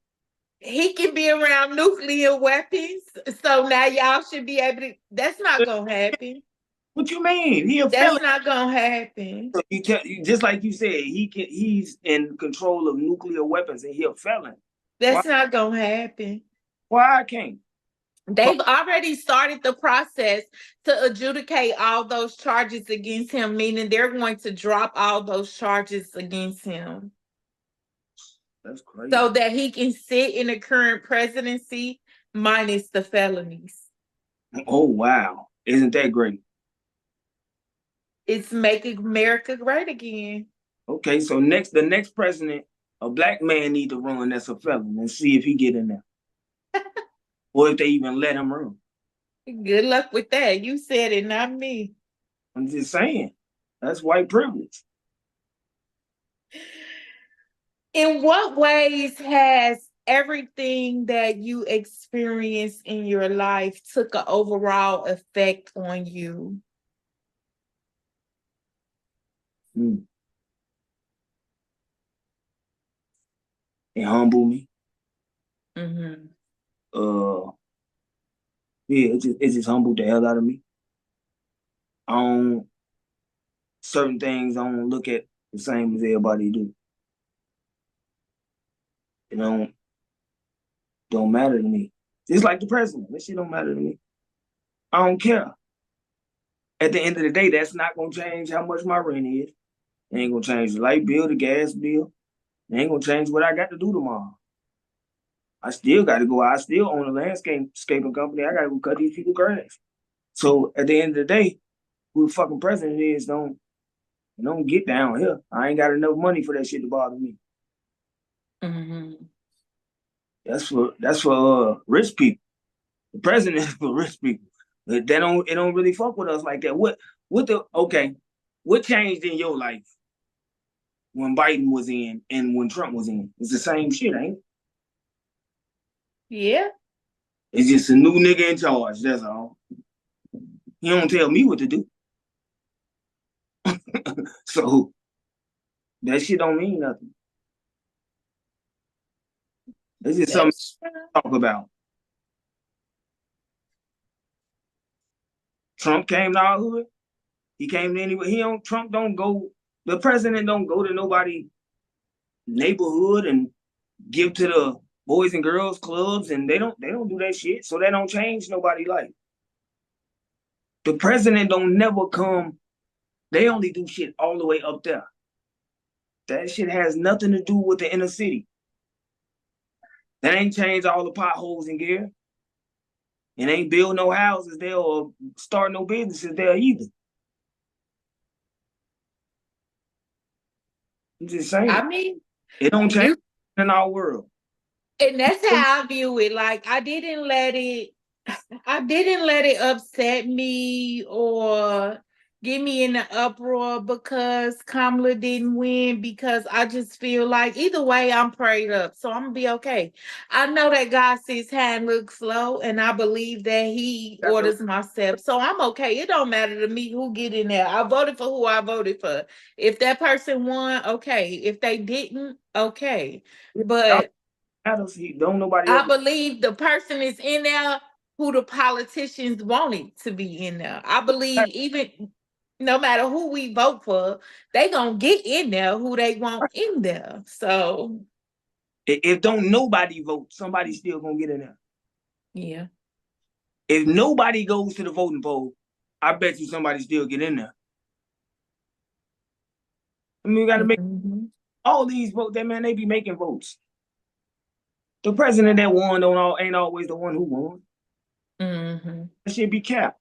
[SPEAKER 2] he can be around nuclear weapons. So now y'all should be able to. That's not gonna happen.
[SPEAKER 1] What you mean?
[SPEAKER 2] That's not gonna happen.
[SPEAKER 1] So you just like you said, he's in control of nuclear weapons and he a felon.
[SPEAKER 2] That's not gonna happen.
[SPEAKER 1] Why I can't?
[SPEAKER 2] They've already started the process to adjudicate all those charges against him, meaning they're going to drop all those charges against him.
[SPEAKER 1] That's crazy.
[SPEAKER 2] So that he can sit in the current presidency minus the felonies.
[SPEAKER 1] Oh, wow. Isn't that great?
[SPEAKER 2] It's making America great again.
[SPEAKER 1] Okay, so the next president, a black man need to run that's a felon and see if he get in there. Or if they even let him run.
[SPEAKER 2] Good luck with that. You said it, not me.
[SPEAKER 1] I'm just saying. That's white privilege.
[SPEAKER 2] In what ways has everything that you experienced in your life took an overall effect on you?
[SPEAKER 1] It humbled me.
[SPEAKER 2] Mm-hmm.
[SPEAKER 1] Yeah, it just humbled the hell out of me. Certain things I don't look at the same as everybody do. It don't matter to me. Just like the president, that shit don't matter to me. I don't care. At the end of the day, that's not gonna change how much my rent is. It ain't gonna change the light bill, the gas bill. It ain't gonna change what I got to do tomorrow. I still got to go. I still own a landscaping company. I got to go cut these people grass. So at the end of the day, who the fucking president is don't get down here. I ain't got enough money for that shit to bother me.
[SPEAKER 2] Mm-hmm.
[SPEAKER 1] That's for rich people. The president is for rich people. It don't really fuck with us like that. What changed in your life when Biden was in and when Trump was in? It's the same shit, ain't it?
[SPEAKER 2] Yeah.
[SPEAKER 1] It's just a new nigga in charge, that's all. He don't tell me what to do. So that shit don't mean nothing. It's just something to talk about. Trump came to our hood. He came to anywhere. Trump don't go, the president don't go to nobody neighborhood and give to the boys and girls clubs, and they don't do that shit. So that don't change nobody's life. The president don't never come. They only do shit all the way up there. That shit has nothing to do with the inner city. That ain't changed all the potholes in Gary. And ain't build no houses there or start no businesses there either. I'm just saying.
[SPEAKER 2] I mean,
[SPEAKER 1] it don't change in our world.
[SPEAKER 2] And that's how I view it. Like I didn't let it upset me or get me in the uproar because Kamala didn't win, because I just feel like either way I'm prayed up. So I'm gonna be okay. I know that God sees high and looks low, and I believe that he orders my steps. So I'm okay. It don't matter to me who get in there. I voted for who I voted for. If that person won, okay. If they didn't, okay. But I believe the person is in there who the politicians wanted to be in there. I believe even no matter who we vote for, they gonna get in there who they want in there. So
[SPEAKER 1] if don't nobody vote, somebody's still gonna get in there.
[SPEAKER 2] Yeah.
[SPEAKER 1] If nobody goes to the voting poll, I bet you somebody still get in there. I mean, we gotta make all these votes. That man, they be making votes. The president that won ain't always the one who won. That should be capped.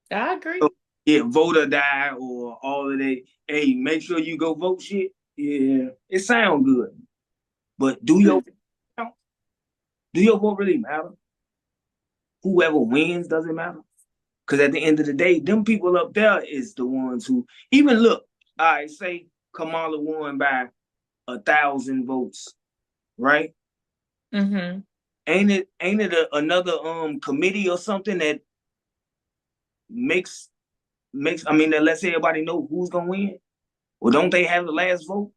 [SPEAKER 2] I agree.
[SPEAKER 1] So, yeah, vote or die or all of that. Hey, make sure you go vote shit. Yeah, it sounds good. But do your vote really matter? Whoever wins doesn't matter. Because at the end of the day, them people up there is the ones who even look. I say Kamala won by 1,000 votes, right? Ain't it another committee or something that makes that lets everybody know who's gonna win? Or don't they have the last vote?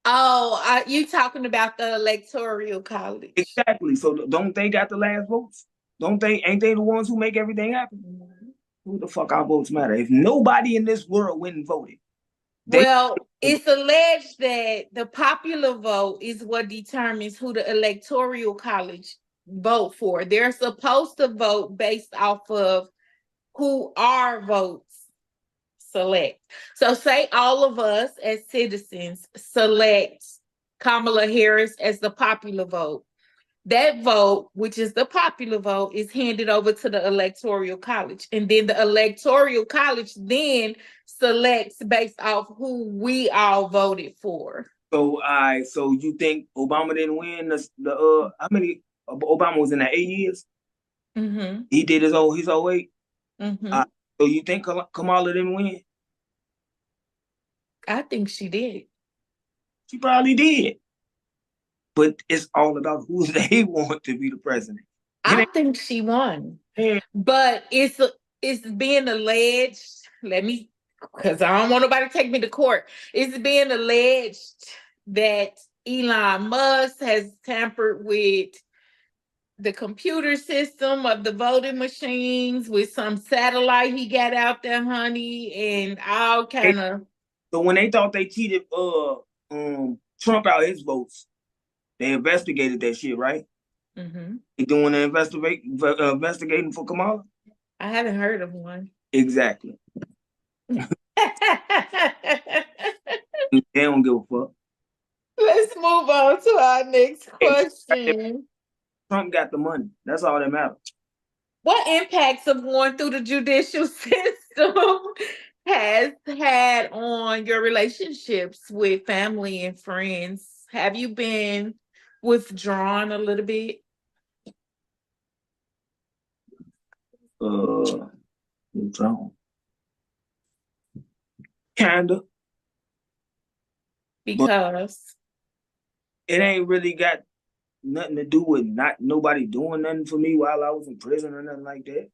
[SPEAKER 2] Oh, you talking about the electoral college?
[SPEAKER 1] Exactly. So don't they got the last votes? Ain't they the ones who make everything happen? Who the fuck our votes matter? If nobody in this world went and voted.
[SPEAKER 2] Well, it's alleged that the popular vote is what determines who the electoral college vote for. They're supposed to vote based off of who our votes select. So say all of us as citizens select Kamala Harris as the popular vote. That vote, which is the popular vote, is handed over to the electoral college. And then the electoral college then selects based off who we all voted for.
[SPEAKER 1] So you think Obama didn't win the how many Obama was in the 8 years? He did his 8. So you think Kamala didn't win?
[SPEAKER 2] I think she did.
[SPEAKER 1] She probably did. But it's all about who they want to be the president.
[SPEAKER 2] I think she won. But it's being alleged, because I don't want nobody to take me to court. It's being alleged that Elon Musk has tampered with the computer system of the voting machines with some satellite he got out there, honey, and all kind of.
[SPEAKER 1] So when they thought they cheated Trump out his votes, they investigated that shit, right? They doing an investigating for Kamala?
[SPEAKER 2] I haven't heard of one.
[SPEAKER 1] Exactly. They don't give a fuck.
[SPEAKER 2] Let's move on to our next question.
[SPEAKER 1] Trump got the money. That's all that matters.
[SPEAKER 2] What impacts of going through the judicial system has had on your relationships with family and friends? Have you been withdrawn a little bit?
[SPEAKER 1] withdrawn. Kinda.
[SPEAKER 2] Because
[SPEAKER 1] it ain't really got nothing to do with not nobody doing nothing for me while I was in prison or nothing like that.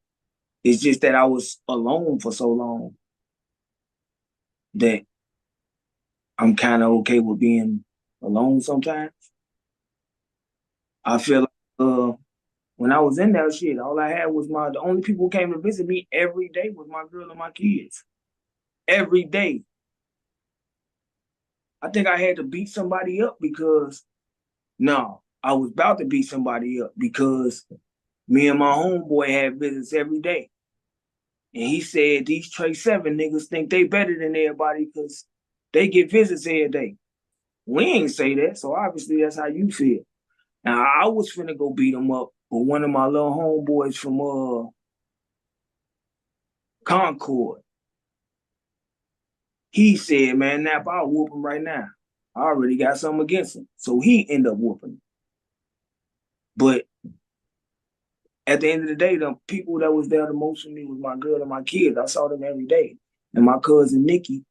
[SPEAKER 1] It's just that I was alone for so long that I'm kind of okay with being alone sometimes. I feel like when I was in that shit, all I had was the only people who came to visit me every day was my girl and my kids. Every day. I think I had to beat somebody up because, no, I was about to beat somebody up because me and my homeboy had visits every day. And he said these Trey 7 niggas think they better than everybody because they get visits every day. We ain't say that, so obviously that's how you feel. Now, I was finna go beat him up, but one of my little homeboys from Concord, he said, man, Nap, I'll whoop him right now. I already got something against him. So he ended up whooping him. But at the end of the day, the people that was there the most for me was my girl and my kids. I saw them every day. And my cousin Nikki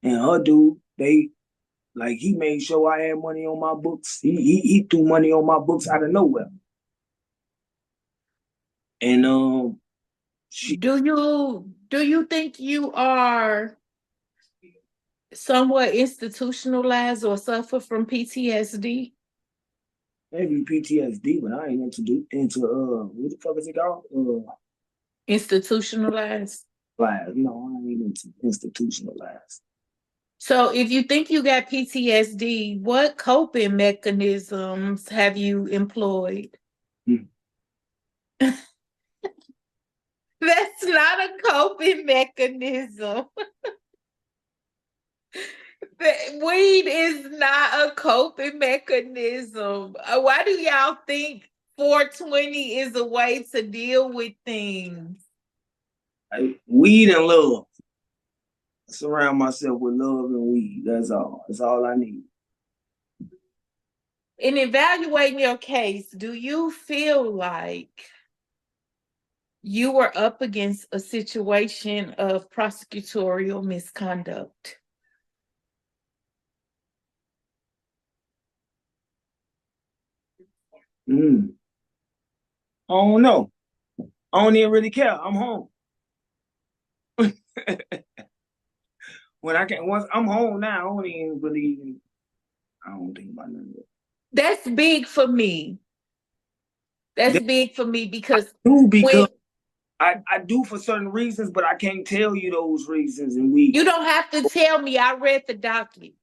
[SPEAKER 1] and her dude, he made sure I had money on my books. He threw money on my books out of nowhere. And
[SPEAKER 2] do you think you are somewhat institutionalized or suffer from PTSD?
[SPEAKER 1] Maybe PTSD, but I ain't into what the fuck is it called?
[SPEAKER 2] Institutionalized.
[SPEAKER 1] Lies. No, I ain't into institutionalized.
[SPEAKER 2] So if you think you got PTSD, what coping mechanisms have you employed? That's not a coping mechanism. Weed is not a coping mechanism. Why do y'all think 420 is a way to deal with things?
[SPEAKER 1] Weed and love. I surround myself with love and weed. That's all. That's all I need.
[SPEAKER 2] In evaluating your case, do you feel like you were up against a situation of prosecutorial misconduct?
[SPEAKER 1] I don't know. I don't even really care. I'm home. Once I'm home now, I don't even really I don't think about none of that.
[SPEAKER 2] That's big for me. That's big for me because
[SPEAKER 1] I do for certain reasons, but I can't tell you those reasons, and
[SPEAKER 2] you don't have to tell me. I read the document.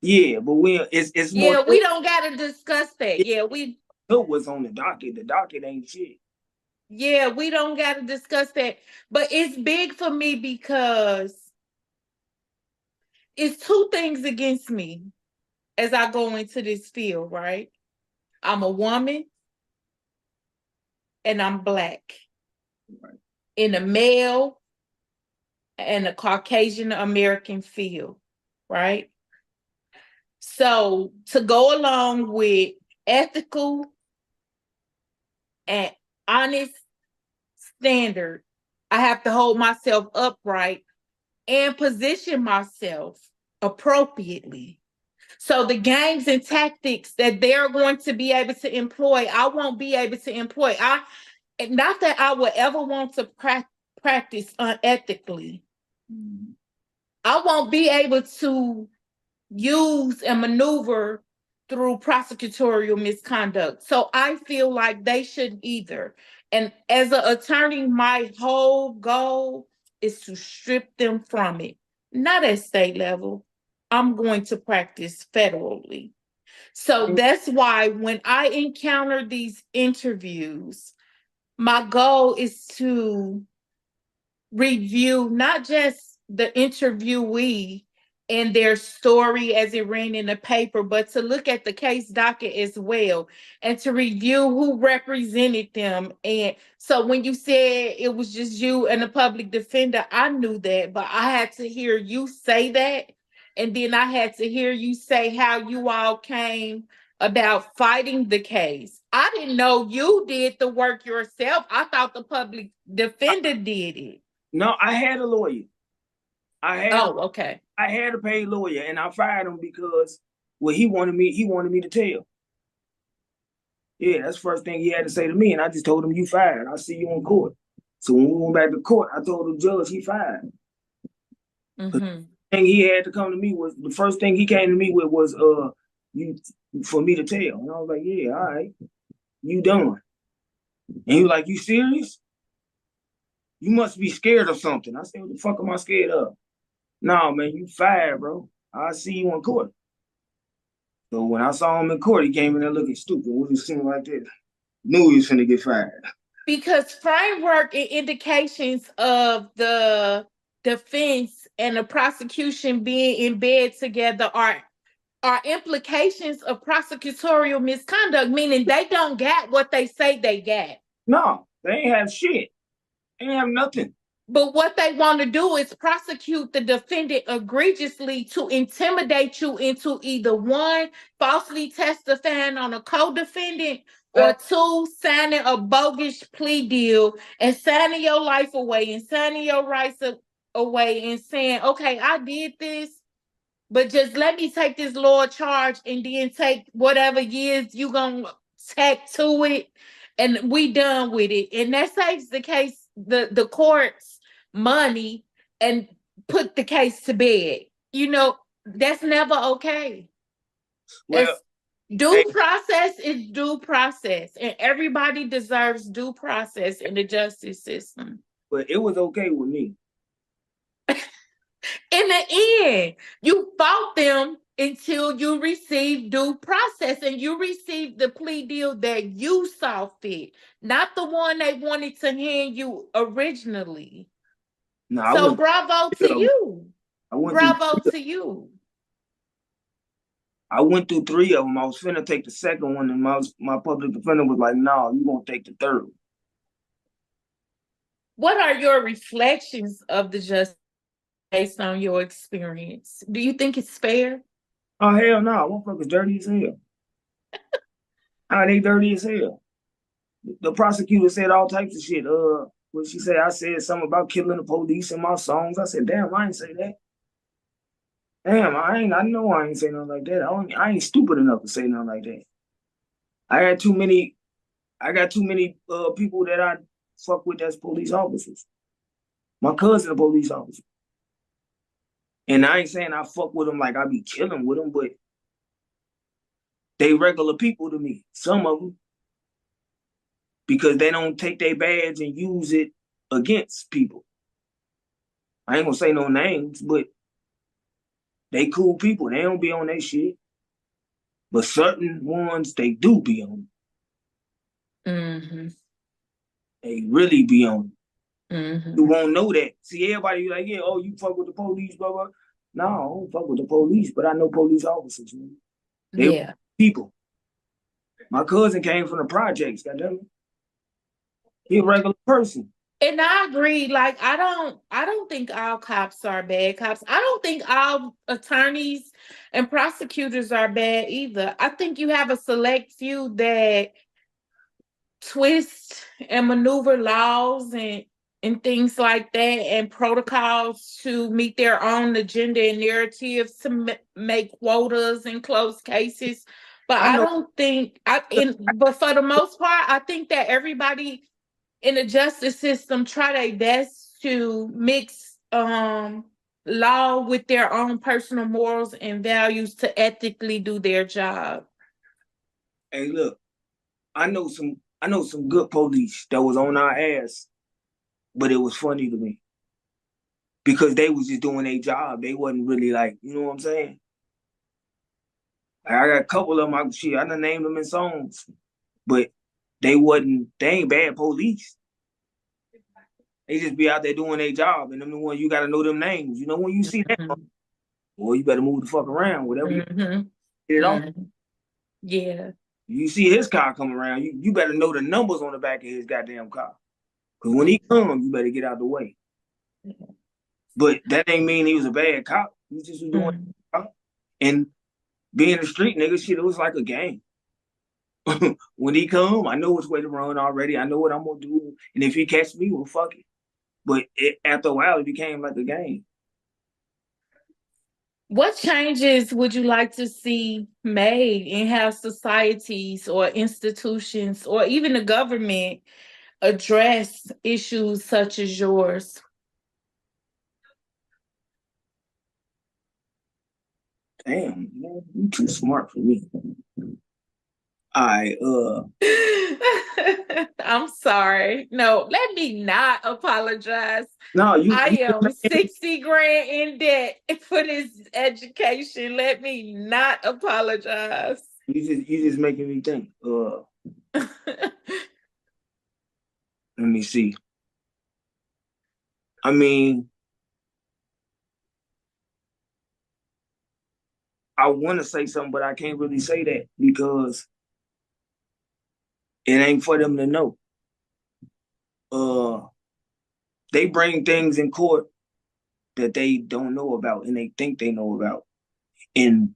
[SPEAKER 1] Yeah, but it's more.
[SPEAKER 2] Yeah, we don't got to discuss that. Yeah, we
[SPEAKER 1] know what's on the docket. The docket ain't shit.
[SPEAKER 2] Yeah, we don't got to discuss that. But it's big for me because it's two things against me as I go into this field, right? I'm a woman and I'm Black. Right. In a male and a Caucasian American field, right? So to go along with ethical and honest standard, I have to hold myself upright and position myself appropriately. So the games and tactics that they're going to be able to employ, I won't be able to employ. Not that I would ever want to practice unethically. I won't be able to use and maneuver through prosecutorial misconduct. So I feel like they shouldn't either. And as an attorney, my whole goal is to strip them from it. Not at state level. I'm going to practice federally. So that's why when I encounter these interviews, my goal is to review not just the interviewee and their story as it ran in the paper, but to look at the case docket as well and to review who represented them. And so when you said it was just you and the public defender, I knew that, but I had to hear you say that. And then I had to hear you say how you all came about fighting the case. I didn't know you did the work yourself. I thought the public defender did it.
[SPEAKER 1] No, I had a lawyer.
[SPEAKER 2] Okay.
[SPEAKER 1] I had a paid lawyer, and I fired him because he wanted me to tell. Yeah, that's the first thing he had to say to me, and I just told him, "You fired. I'll see you in court." So when we went back to court, I told the judge he fired.
[SPEAKER 2] Mm-hmm.
[SPEAKER 1] Thing he had to come to me was the first thing he came to me with was you for me to tell, and I was like, "Yeah, all right, you done." And he was like, "You serious? You must be scared of something." I said, "What the fuck am I scared of?" "No, man, you fired, bro. I'll see you in court." So when I saw him in court, he came in there looking stupid. What was seeming like this? Knew he was finna get fired.
[SPEAKER 2] Because framework and indications of the defense and the prosecution being in bed together are implications of prosecutorial misconduct, meaning they don't get what they say they get.
[SPEAKER 1] No, they ain't have shit. They ain't have nothing.
[SPEAKER 2] But what they want to do is prosecute the defendant egregiously to intimidate you into either one, falsely testifying on a co-defendant, or two, signing a bogus plea deal and signing your life away and signing your rights away and saying, okay, I did this, but just let me take this lower charge and then take whatever years you gonna tack to it, and we done with it. And that saves the case, the court's money, and put the case to bed. You know, that's never okay.
[SPEAKER 1] Well,
[SPEAKER 2] due process is due process, and everybody deserves due process in the justice system.
[SPEAKER 1] But it was okay with me.
[SPEAKER 2] In the end, you fought them until you received due process, and you received the plea deal that you saw fit, not the one they wanted to hand you originally.
[SPEAKER 1] No,
[SPEAKER 2] so bravo to you. Bravo to you.
[SPEAKER 1] I went through 3 of them. I was finna take the second one, and my public defender was like, "No, you gonna take the third one."
[SPEAKER 2] What are your reflections of the justice based on your experience? Do you think it's fair?
[SPEAKER 1] Oh, hell no. Motherfuckers dirty as hell. They dirty as hell. The prosecutor said all types of shit. What she said, I said something about killing the police in my songs. I said, damn, I ain't say that. Damn, I know I ain't say nothing like that. I ain't stupid enough to say nothing like that. I got too many people that I fuck with as police officers. My cousin a police officer. And I ain't saying I fuck with them like I be killing with them, but they regular people to me, some of them. Because they don't take their badge and use it against people. I ain't gonna say no names, but they cool people. They don't be on that shit. But certain ones, they do be on it.
[SPEAKER 2] Mm-hmm.
[SPEAKER 1] They really be on it.
[SPEAKER 2] Mm-hmm.
[SPEAKER 1] You won't know that. See, everybody be like, yeah, oh, you fuck with the police, blah, blah. No, I don't fuck with the police, but I know police officers, man. They people. My cousin came from the projects, goddamn it. He a regular person.
[SPEAKER 2] And I agree. Like, I don't think all cops are bad cops. I don't think all attorneys and prosecutors are bad either. I think you have a select few that twist and maneuver laws and things like that, and protocols to meet their own agenda and narratives to make quotas and close cases. But I don't think but for the most part, I think that everybody in the justice system try their best to mix law with their own personal morals and values to ethically do their job.
[SPEAKER 1] Hey, look, I know some good police that was on our ass, but it was funny to me because they was just doing their job. They wasn't really like, you know what I'm saying? I got a couple of them. I done named them in songs, but they ain't bad police. They just be out there doing their job, and them the ones you got to know them names. You know, when you see them, well, you better move the fuck around, whatever you get it off.
[SPEAKER 2] Yeah.
[SPEAKER 1] You see his car come around, you better know the numbers on the back of his goddamn car. Because when he comes, you better get out the way. But that ain't mean he was a bad cop. He just was doing cop. And being a street nigga, shit, it was like a game. When he come, I know which way to run already. I know what I'm gonna do, and if he catch me, well, fuck it. But after a while, it became like a game.
[SPEAKER 2] What changes would you like to see made in how societies or institutions or even the government address issues such as yours?
[SPEAKER 1] Damn, man, you too smart for me. I
[SPEAKER 2] I'm sorry. No, let me not apologize.
[SPEAKER 1] no,
[SPEAKER 2] I
[SPEAKER 1] you
[SPEAKER 2] am 60 grand in debt for this education. Let me not apologize.
[SPEAKER 1] you just making me think. Let me see. I mean, I want to say something, but I can't really say that because it ain't for them to know. Uh, they bring things in court that they don't know about and they think they know about, and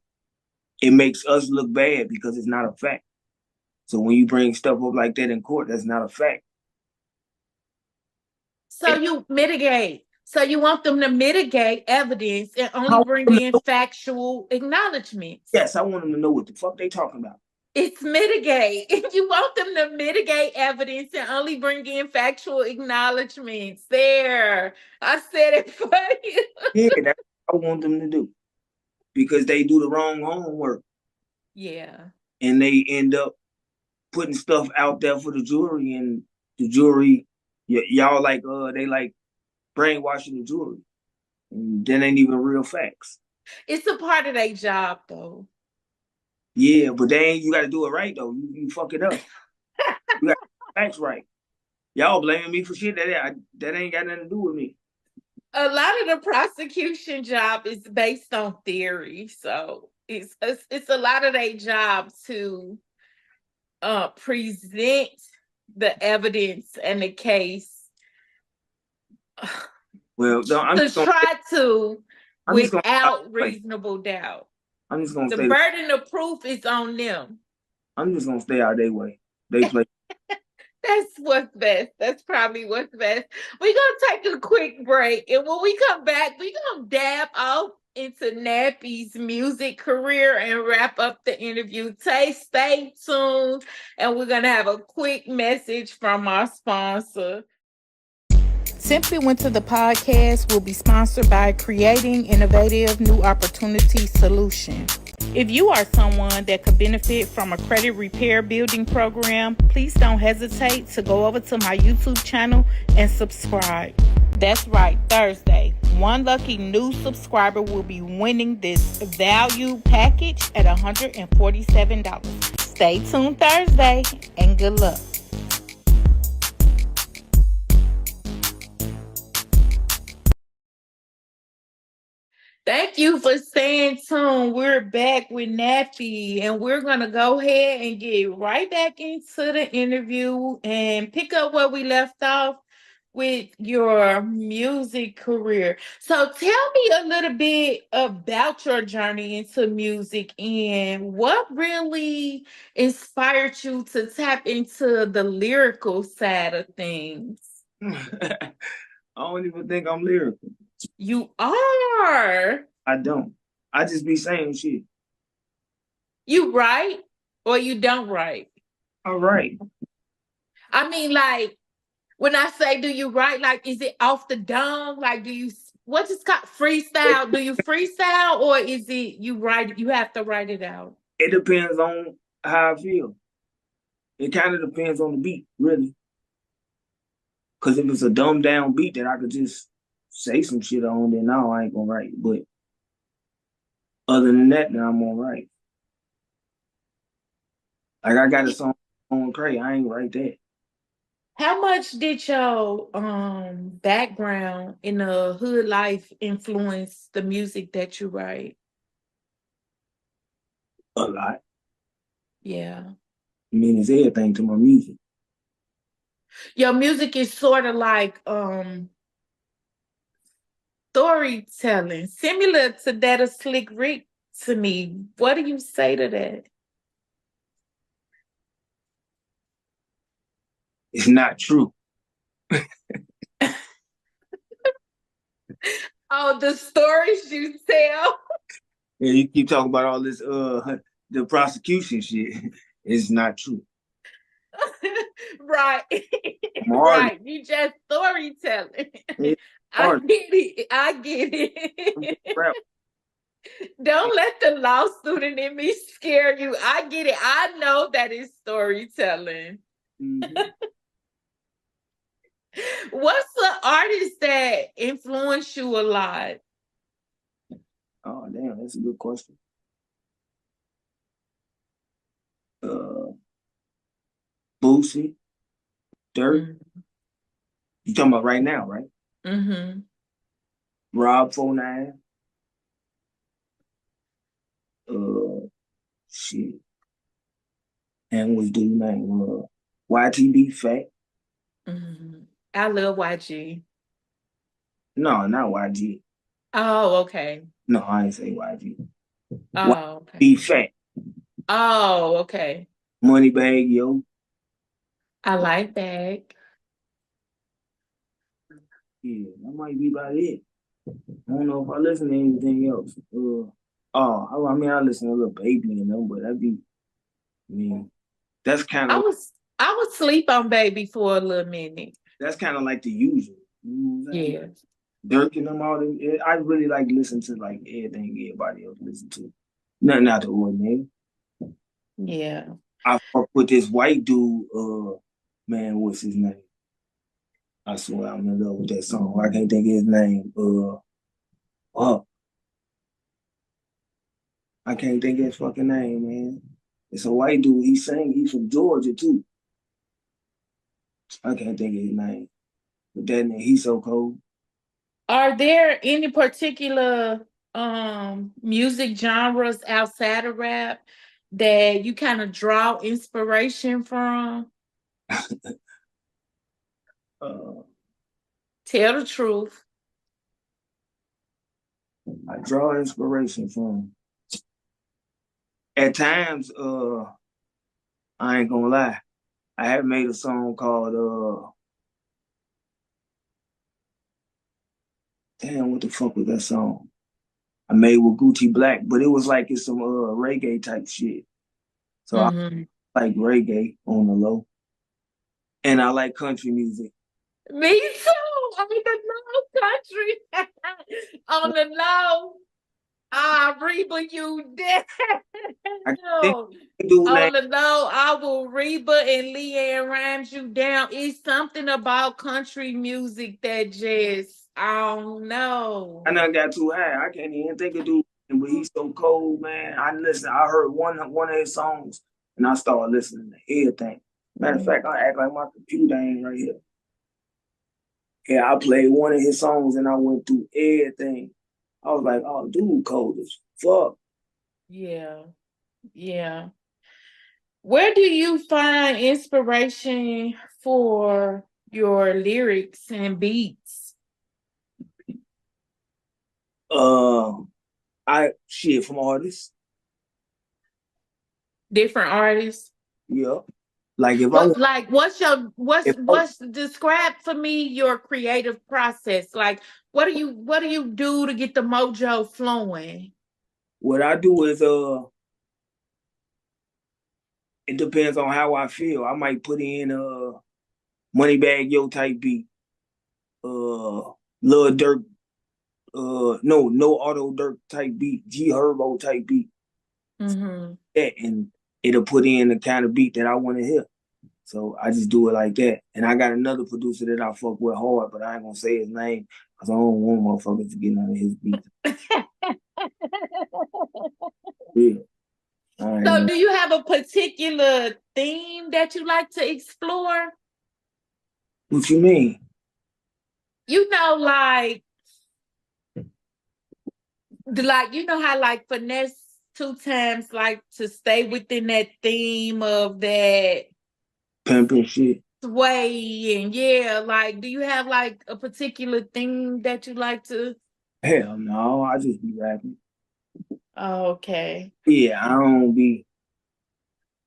[SPEAKER 1] it makes us look bad because it's not a fact. So when you bring stuff up like that in court, that's not a fact.
[SPEAKER 2] So you mitigate. So you want them to mitigate evidence and
[SPEAKER 1] I
[SPEAKER 2] only
[SPEAKER 1] want
[SPEAKER 2] bring
[SPEAKER 1] them to
[SPEAKER 2] in
[SPEAKER 1] know,
[SPEAKER 2] factual acknowledgments.
[SPEAKER 1] yes, I want them to know what the fuck they talking about.
[SPEAKER 2] It's mitigate. You want them to mitigate evidence and only bring in factual acknowledgments. There. I said it for you.
[SPEAKER 1] Yeah, that's what I want them to do because they do the wrong homework
[SPEAKER 2] Yeah.
[SPEAKER 1] and they end up putting stuff out there for the jury, and the jury, y'all like they like brainwashing the jury, and that ain't even real facts.
[SPEAKER 2] It's a part of their job, though.
[SPEAKER 1] Yeah, but they ain't. You got to do it right though. You fuck it up. You got facts right. Y'all blaming me for shit that ain't got nothing to do with me.
[SPEAKER 2] A lot of the prosecution job is based on theory, so it's a lot of their job to present the evidence and the case
[SPEAKER 1] Well, no,
[SPEAKER 2] to try to
[SPEAKER 1] I'm just gonna
[SPEAKER 2] without reasonable doubt.
[SPEAKER 1] I'm just gonna
[SPEAKER 2] The
[SPEAKER 1] stay.
[SPEAKER 2] burden of proof is on them.
[SPEAKER 1] I'm just gonna stay out their way. They play.
[SPEAKER 2] That's what's best. That's probably what's best. We're gonna take a quick break, and when we come back, we're gonna dab off into Nappy's music career and wrap up the interview. Stay tuned, and we're gonna have a quick message from our sponsor. Simply Went to the podcast will be sponsored by Creating Innovative New Opportunity Solution. If you are someone that could benefit from a credit repair building program, please don't hesitate to go over to my YouTube channel and subscribe. That's right, Thursday, one lucky new subscriber will be winning this value package at $147. Stay tuned Thursday and good luck. Thank you for staying tuned. We're back with Nappy, and we're going to go ahead and get right back into the interview and pick up where we left off with your music career. So tell me a little bit about your journey into music and what really inspired you to tap into the lyrical side of things.
[SPEAKER 1] I don't even think I'm lyrical.
[SPEAKER 2] You are.
[SPEAKER 1] I don't. I just be saying shit.
[SPEAKER 2] You write or you don't write?
[SPEAKER 1] All right.
[SPEAKER 2] I mean, like, when I say do you write, like, is it off the dome? Like, do you, what's it called? Freestyle? Do you freestyle or is it you write, you have to write it out?
[SPEAKER 1] It depends on how I feel. It kind of depends on the beat, really. Because if it's a dumbed down beat that I could just say some shit on, then no, I ain't gonna write. But other than that, then I'm gonna write. Like I got a song on Cray, I ain't write that.
[SPEAKER 2] How much did your background in the hood life influence the music that you write?
[SPEAKER 1] A lot.
[SPEAKER 2] Yeah.
[SPEAKER 1] I mean, it's everything to my music.
[SPEAKER 2] Your music is sort of like storytelling, similar to that of Slick Rick to me. What do you say to that?
[SPEAKER 1] It's not true.
[SPEAKER 2] Oh, the stories you tell.
[SPEAKER 1] And you keep talking about all this the prosecution shit. It's not true.
[SPEAKER 2] Right.
[SPEAKER 1] I'm already
[SPEAKER 2] Right. You just storytelling.
[SPEAKER 1] it's
[SPEAKER 2] I
[SPEAKER 1] hard.
[SPEAKER 2] get it. I get it. Don't let the law student in me scare you. I get it. I know that is storytelling.
[SPEAKER 1] Mm-hmm.
[SPEAKER 2] What's the artist that influenced you a lot?
[SPEAKER 1] Oh damn, that's a good question. Uh Boosie, Dirt.
[SPEAKER 2] Mm-hmm.
[SPEAKER 1] You talking about right now, right?
[SPEAKER 2] Mm-hmm.
[SPEAKER 1] Rob 49. Uh shit. And what's dude name? YTB Fat.
[SPEAKER 2] Mm-hmm. I love YG.
[SPEAKER 1] No, not YG.
[SPEAKER 2] Oh, okay.
[SPEAKER 1] No, I ain't say YG.
[SPEAKER 2] Oh, okay.
[SPEAKER 1] YTB Fat.
[SPEAKER 2] Oh, okay.
[SPEAKER 1] Moneybag Yo.
[SPEAKER 2] I like that.
[SPEAKER 1] Yeah, that might be about it. I don't know if I listen to anything else. I mean, I listen to Little Baby and them, but I mean, that's kind
[SPEAKER 2] I
[SPEAKER 1] of
[SPEAKER 2] was I would sleep on Baby for a little minute.
[SPEAKER 1] like the usual. You know what I'm saying?
[SPEAKER 2] Yeah.
[SPEAKER 1] Dirk and them all. I really like listen to like everything everybody else listen to. Nothing out the ordinary.
[SPEAKER 2] Yeah.
[SPEAKER 1] I fuck with this white dude. Man, what's his name? I swear I'm in love with that song. I can't think of his name. Oh, I can't think of his fucking name, man. It's a white dude. He sang. He's from Georgia too. I can't think of his name. But that name, he's so cold.
[SPEAKER 2] Are there any particular music genres outside of rap that you kind of draw inspiration from?
[SPEAKER 1] Uh,
[SPEAKER 2] Tell the truth.
[SPEAKER 1] I draw inspiration from. At times, I ain't gonna lie. I had made a song called damn, what the fuck was that song? I made with Gucci Black, but it was like it's some reggae type shit. So I
[SPEAKER 2] Mm-hmm.
[SPEAKER 1] like reggae on the low. And I like country music.
[SPEAKER 2] Me too. On the low country. On the low. Ah, Reba, you dead.
[SPEAKER 1] I think the dude name
[SPEAKER 2] On the low, I will Reba and Leanne rhymes you down. It's something about country music that just, I don't know.
[SPEAKER 1] I done got too high. I can't even think of dude, but he's so cold, man. I heard one of his songs and I started listening to everything. Matter of fact, I act like my computer ain't right here. Yeah, I played one of his songs and I went through everything. I was like, oh, dude, cold as fuck.
[SPEAKER 2] Yeah, yeah. Where do you find inspiration for your lyrics and beats?
[SPEAKER 1] Uh, I shit from artists.
[SPEAKER 2] Different artists?
[SPEAKER 1] Yeah, like
[SPEAKER 2] What like
[SPEAKER 1] if
[SPEAKER 2] what's describe for me your creative process? Like what do you do to get the mojo flowing?
[SPEAKER 1] what I do is it depends on how I feel. I might put in Moneybag Yo type beat, Lil Durk, no auto Durk type beat, G Herbo type beat,
[SPEAKER 2] Mm-hmm.
[SPEAKER 1] that, and it'll put in the kind of beat that I want to hear. So I just do it like that. And I got another producer that I fuck with hard, but I ain't gonna say his name because I don't want motherfuckers to get none of his beats. Yeah, I ain't
[SPEAKER 2] So
[SPEAKER 1] gonna.
[SPEAKER 2] do you have a particular theme that you like to explore?
[SPEAKER 1] What you mean?
[SPEAKER 2] You know, like you know how like finesse two times like to stay within that theme of that
[SPEAKER 1] Pimping shit?
[SPEAKER 2] sway and yeah, like do you have like a particular theme that you like to
[SPEAKER 1] Hell no, I just be rapping.
[SPEAKER 2] okay.
[SPEAKER 1] Yeah, I don't be.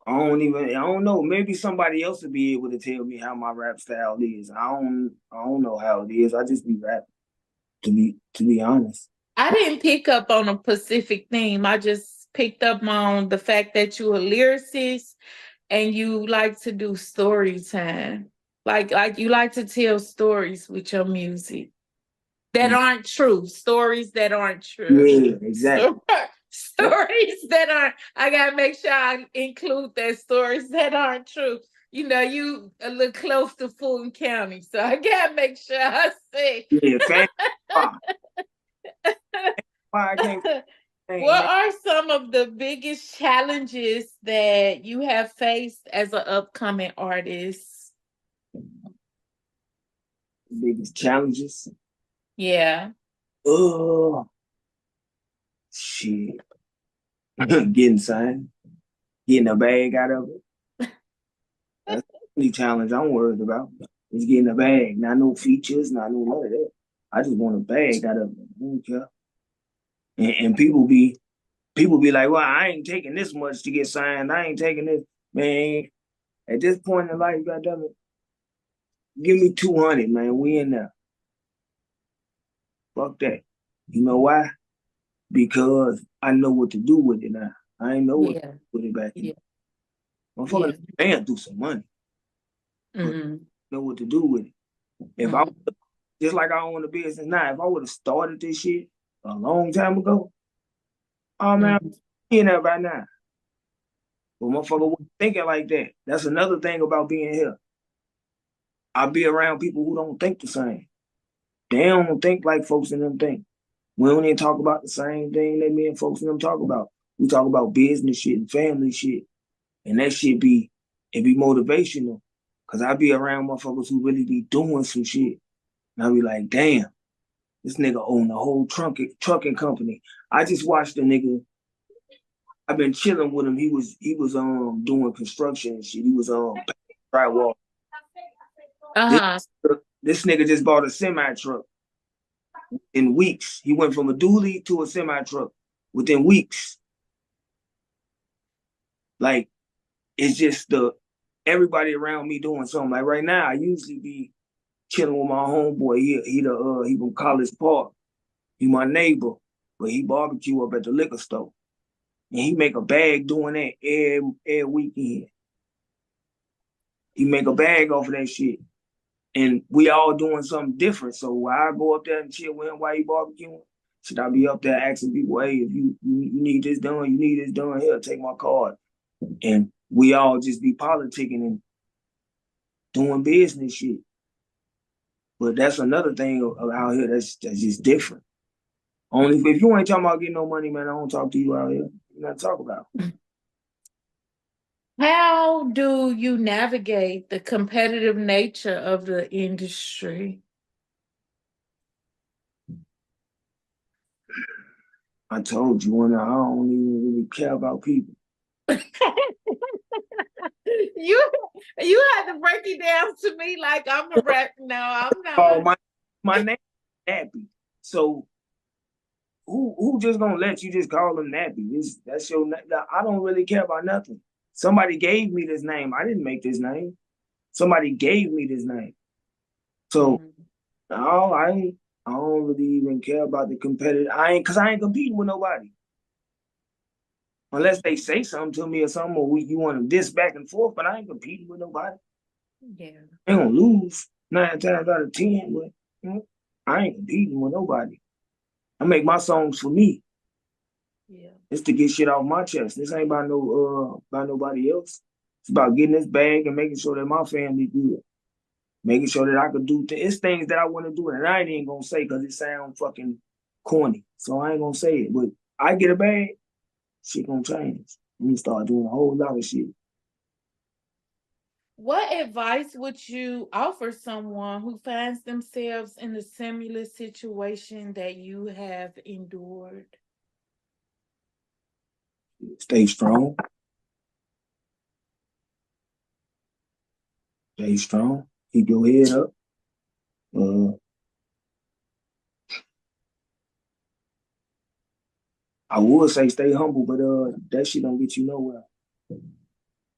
[SPEAKER 1] I don't know. Maybe somebody else would be able to tell me how my rap style is. I don't know how it is. I just be rapping, to be honest.
[SPEAKER 2] I didn't pick up on a specific theme. I just picked up on the fact that you're a lyricist and you like to do story time. Like you like to tell stories with your music that aren't true, stories that aren't true.
[SPEAKER 1] Yeah, exactly.
[SPEAKER 2] Stories that aren't, I gotta make sure I include that stories that aren't true. You know, you a little close to Fulton County, so I gotta make sure I say.
[SPEAKER 1] Yeah, fan. Why? Why I can't sing,
[SPEAKER 2] What
[SPEAKER 1] man?
[SPEAKER 2] are some of the biggest challenges that you have faced as an upcoming artist?
[SPEAKER 1] Biggest challenges.
[SPEAKER 2] Yeah.
[SPEAKER 1] Oh shit. Getting signed, getting a bag out of it. That's the only challenge I'm worried about. Is getting a bag. Not no features, not no none of that. I just want a bag out of it. I don't care. And people be like, well, I ain't taking this much to get signed. I ain't taking this. Man, at this point in life, goddamn it, give me 200, man. We in there. Fuck that. You know why? Because I know what to do with it now. I ain't know what to
[SPEAKER 2] Yeah.
[SPEAKER 1] do with it back then.
[SPEAKER 2] Yeah.
[SPEAKER 1] Motherfucker,
[SPEAKER 2] Yeah.
[SPEAKER 1] man, through some money, but
[SPEAKER 2] Mm-hmm.
[SPEAKER 1] know what to do with it. If I
[SPEAKER 2] Mm-hmm.
[SPEAKER 1] just like I own a business now, if I would have started this shit a long time ago, oh man,
[SPEAKER 2] Mm-hmm.
[SPEAKER 1] I'm in there by now. But motherfucker wasn't thinking like that. That's another thing about being here. I be around people who don't think the same. They don't think like folks in them think. We don't even talk about the same thing that me and folks in them talk about. We talk about business shit and family shit. And that shit be motivational. Cause I be around motherfuckers who really be doing some shit. And I be like, damn, this nigga own the whole trucking company. I just watched the nigga. I've been chilling with him. He was doing construction and shit. He was drywall. This
[SPEAKER 2] Uh-huh.
[SPEAKER 1] this nigga just bought a semi truck in weeks. He went from a dually to a semi truck within weeks. Like it's just the everybody around me doing something. Like right now, I usually be chilling with my homeboy. He from College Park. He my neighbor, but he barbecue up at the liquor store. And he make a bag doing that every weekend. He make a bag off of that shit. And we all doing something different. So while I go up there and chill with him while he barbecuing, should I be up there asking people, hey, if you need this done, you need this done, here, take my card. And we all just be politicking and doing business shit. But that's another thing out here that's just different. Only if you ain't talking about getting no money, man, I don't talk to you out here. You not talk about.
[SPEAKER 2] How do you navigate the competitive nature of the industry?
[SPEAKER 1] I told you, and I don't even really care about people.
[SPEAKER 2] you you had to break it down to me like I'm a rap. No, I'm
[SPEAKER 1] Oh,
[SPEAKER 2] not.
[SPEAKER 1] my name is Nappy. So who just gonna let you just call him Nappy? That's your name. I don't really care about nothing. Somebody gave me this name. I didn't make this name. Somebody gave me this name. So
[SPEAKER 2] Mhm.
[SPEAKER 1] no, I don't really even care about the competitive. I ain't competing with nobody. Unless they say something to me or something, or you want to diss back and forth, but I ain't competing with nobody.
[SPEAKER 2] Yeah.
[SPEAKER 1] I ain't gonna lose 9 times out of 10, but I ain't competing with nobody. I make my songs for me.
[SPEAKER 2] Yeah.
[SPEAKER 1] It's to get shit off my chest. This ain't about about nobody else. It's about getting this bag and making sure that my family good. Making sure that I could do it's things that I want to do, and I ain't even gonna say because it sounds fucking corny. So I ain't gonna say it. But I get a bag, shit gonna change. I'm gonna start doing a whole lot of shit.
[SPEAKER 2] What advice would you offer someone who finds themselves in a similar situation that you have endured?
[SPEAKER 1] Stay strong. Stay strong. Keep your head up. Uh, I would say stay humble, but that shit don't get you nowhere.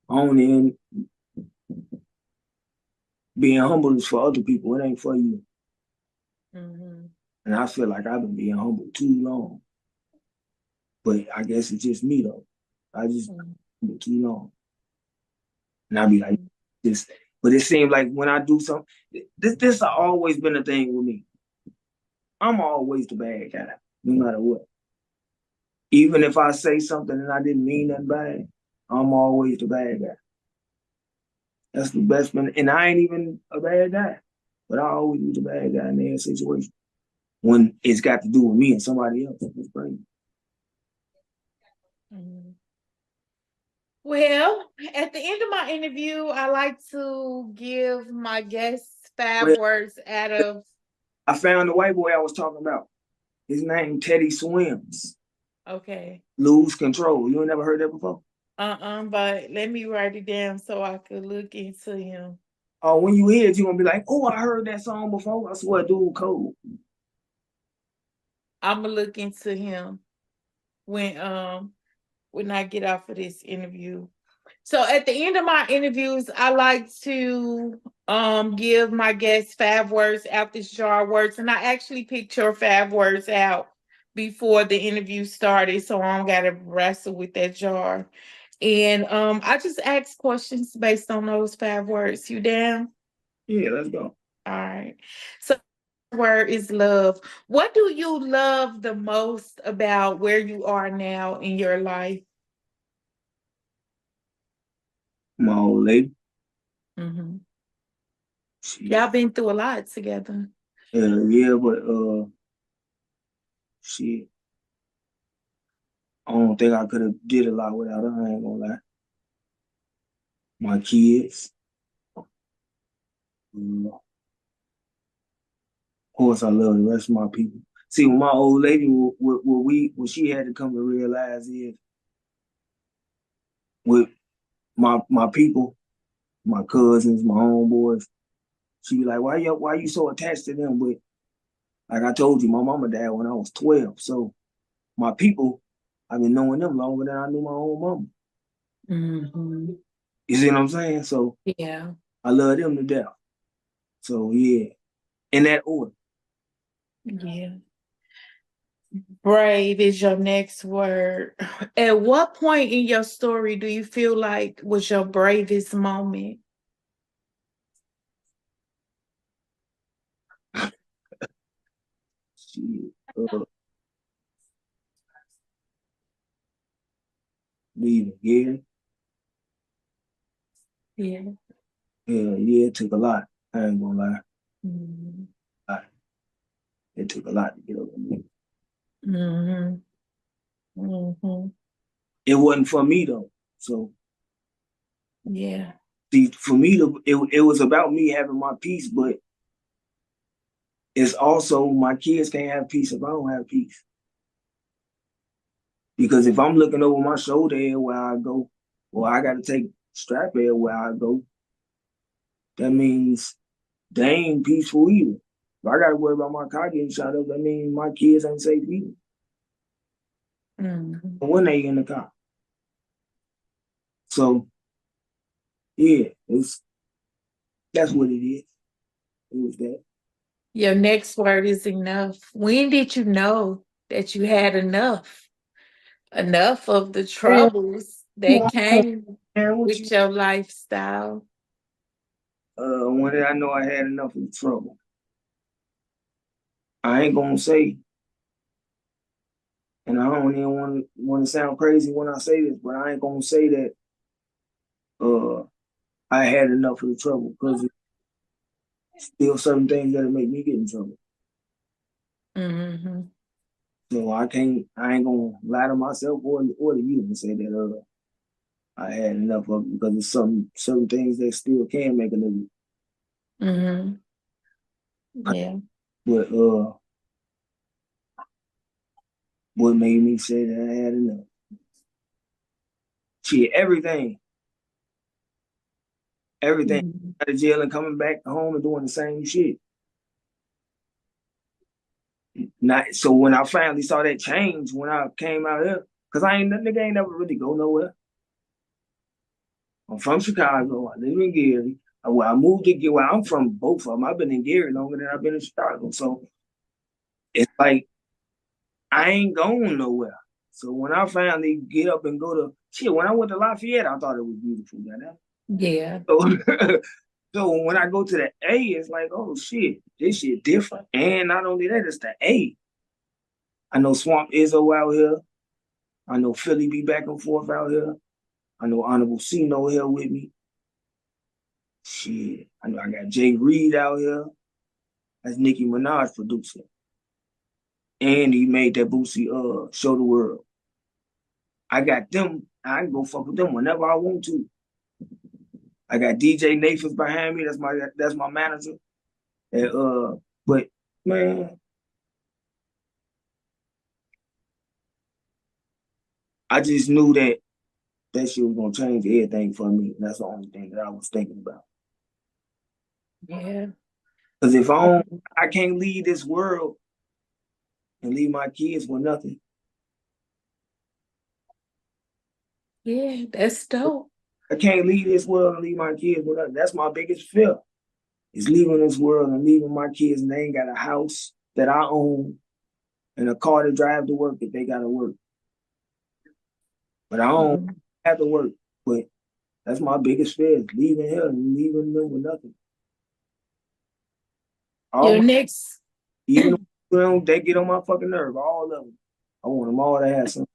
[SPEAKER 1] only being humble is for other people. It ain't for you.
[SPEAKER 2] Mm-hmm.
[SPEAKER 1] And I feel like I've been being humble too long. But I guess it's just me though. I just humble too long. And I be like, this. But it seems like when I do something, this has always been a thing with me. I'm always the bad guy, no matter what. Even if I say something and I didn't mean nothing bad, I'm always the bad guy. That's the best man. And I ain't even a bad guy. But I always be the bad guy in that situation. When it's got to do with me and somebody else. It's crazy.
[SPEAKER 2] Mm-hmm. Well, at the end of my interview, I like to give my guests five
[SPEAKER 1] Well,
[SPEAKER 2] words out of.
[SPEAKER 1] I found the white boy I was talking about. His name Teddy Swims.
[SPEAKER 2] Okay.
[SPEAKER 1] Lose Control. You ain't never heard that before?
[SPEAKER 2] But let me write it down so I could look into him.
[SPEAKER 1] Oh, when you hear it, you're gonna be like, oh, I heard that song before. I swear, dude, cold.
[SPEAKER 2] I'm gonna look into him when I get off of this interview. So at the end of my interviews, I like to give my guests five words out this jar of words. And I actually picked your five words out before the interview started, so I don't gotta wrestle with that jar. And I just ask questions based on those five words. You down?
[SPEAKER 1] Yeah, let's go.
[SPEAKER 2] All right. So word is love. What do you love the most about where you are now in your life?
[SPEAKER 1] My old lady.
[SPEAKER 2] Mm-hmm.
[SPEAKER 1] She,
[SPEAKER 2] Y'all been through a lot together.
[SPEAKER 1] yeah, but she, I don't think I could have did a lot without her. I ain't gonna lie. My kids. Of course, I love the rest of my people. See, when my old lady, what she had to come to realize is with my people, my cousins, my homeboys, she be like, why you so attached to them? But like I told you, my mama died when I was 12. So my people, I've been knowing them longer than I knew my own mama.
[SPEAKER 2] Mm-hmm.
[SPEAKER 1] You see what I'm saying? So
[SPEAKER 2] Yeah.
[SPEAKER 1] I love them to death. So yeah, in that order.
[SPEAKER 2] Yeah. Brave is your next word. At what point in your story do you feel like was your bravest moment?
[SPEAKER 1] Shit. Leaving. Yeah.
[SPEAKER 2] Yeah.
[SPEAKER 1] Yeah, it took a lot. I ain't gonna lie.
[SPEAKER 2] Mm-hmm.
[SPEAKER 1] It took a lot to get over me.
[SPEAKER 2] Mm-hmm. Mm-hmm.
[SPEAKER 1] It wasn't for me though. So
[SPEAKER 2] Yeah.
[SPEAKER 1] see, for me, it was about me having my peace, but it's also my kids can't have peace if I don't have peace. Because if I'm looking over my shoulder everywhere I go, or I got to take strap everywhere I go, that means they ain't peaceful either. If I got to worry about my car getting shot up, that means my kids ain't safe either.
[SPEAKER 2] Mm-hmm.
[SPEAKER 1] When they in the car. So yeah, that's what it is. It was that.
[SPEAKER 2] Your next word is enough. When did you know that you had enough? Enough of the
[SPEAKER 1] Man,
[SPEAKER 2] troubles that
[SPEAKER 1] come on,
[SPEAKER 2] came
[SPEAKER 1] man, what you?
[SPEAKER 2] with your lifestyle?
[SPEAKER 1] When did I know I had enough of the trouble? I ain't gonna say, and I don't even want to sound crazy when I say this, but I ain't gonna say that uh I had enough of the trouble because it's still certain things that'll make me get in trouble.
[SPEAKER 2] Mm-hmm.
[SPEAKER 1] So I ain't gonna lie to myself or to you and say that I had enough of it because there's some certain things that still can make a nigga.
[SPEAKER 2] Mm-hmm. Yeah.
[SPEAKER 1] But what made me say that I had enough? Shit, everything.
[SPEAKER 2] Mhm.
[SPEAKER 1] Out of jail and coming back home and doing the same shit. Not so when I finally saw that change when I came out here, because I ain't nigga ain't never really go nowhere. I'm from Chicago. I live in Gary. Well, I moved to Gary. Well, I'm from both of them. I've been in Gary longer than I've been in Chicago. So it's like I ain't going nowhere. So when I finally get up and go to shit, when I went to Lafayette, I thought it was beautiful.
[SPEAKER 2] Yeah.
[SPEAKER 1] So, so when I go to the A, it's like, oh shit, this shit different. And not only that, it's the A. I know Swamp Izzo out here. I know Philly be back and forth out here. I know Honorable C no here with me. Shit. I know I got Jay Reed out here. That's Nicki Minaj producer. And he made that Boosie Show the World. I got them. I can go fuck with them whenever I want to. I got DJ Nathan's behind me. That's my manager. And but man, I just knew that shit was gonna change everything for me. And that's the only thing that I was thinking about.
[SPEAKER 2] Yeah.
[SPEAKER 1] Because if I can't leave this world and leave my kids with nothing.
[SPEAKER 2] Yeah, that's dope.
[SPEAKER 1] I can't leave this world and leave my kids with nothing. That's my biggest fear. Is leaving this world and leaving my kids and they ain't got a house that I own and a car to drive to work if they gotta work. But I don't have to work. But that's my biggest fear, is leaving here and leaving them with nothing.
[SPEAKER 2] Your next,
[SPEAKER 1] even when they get on my fucking nerve, all of them. I want them all to have something.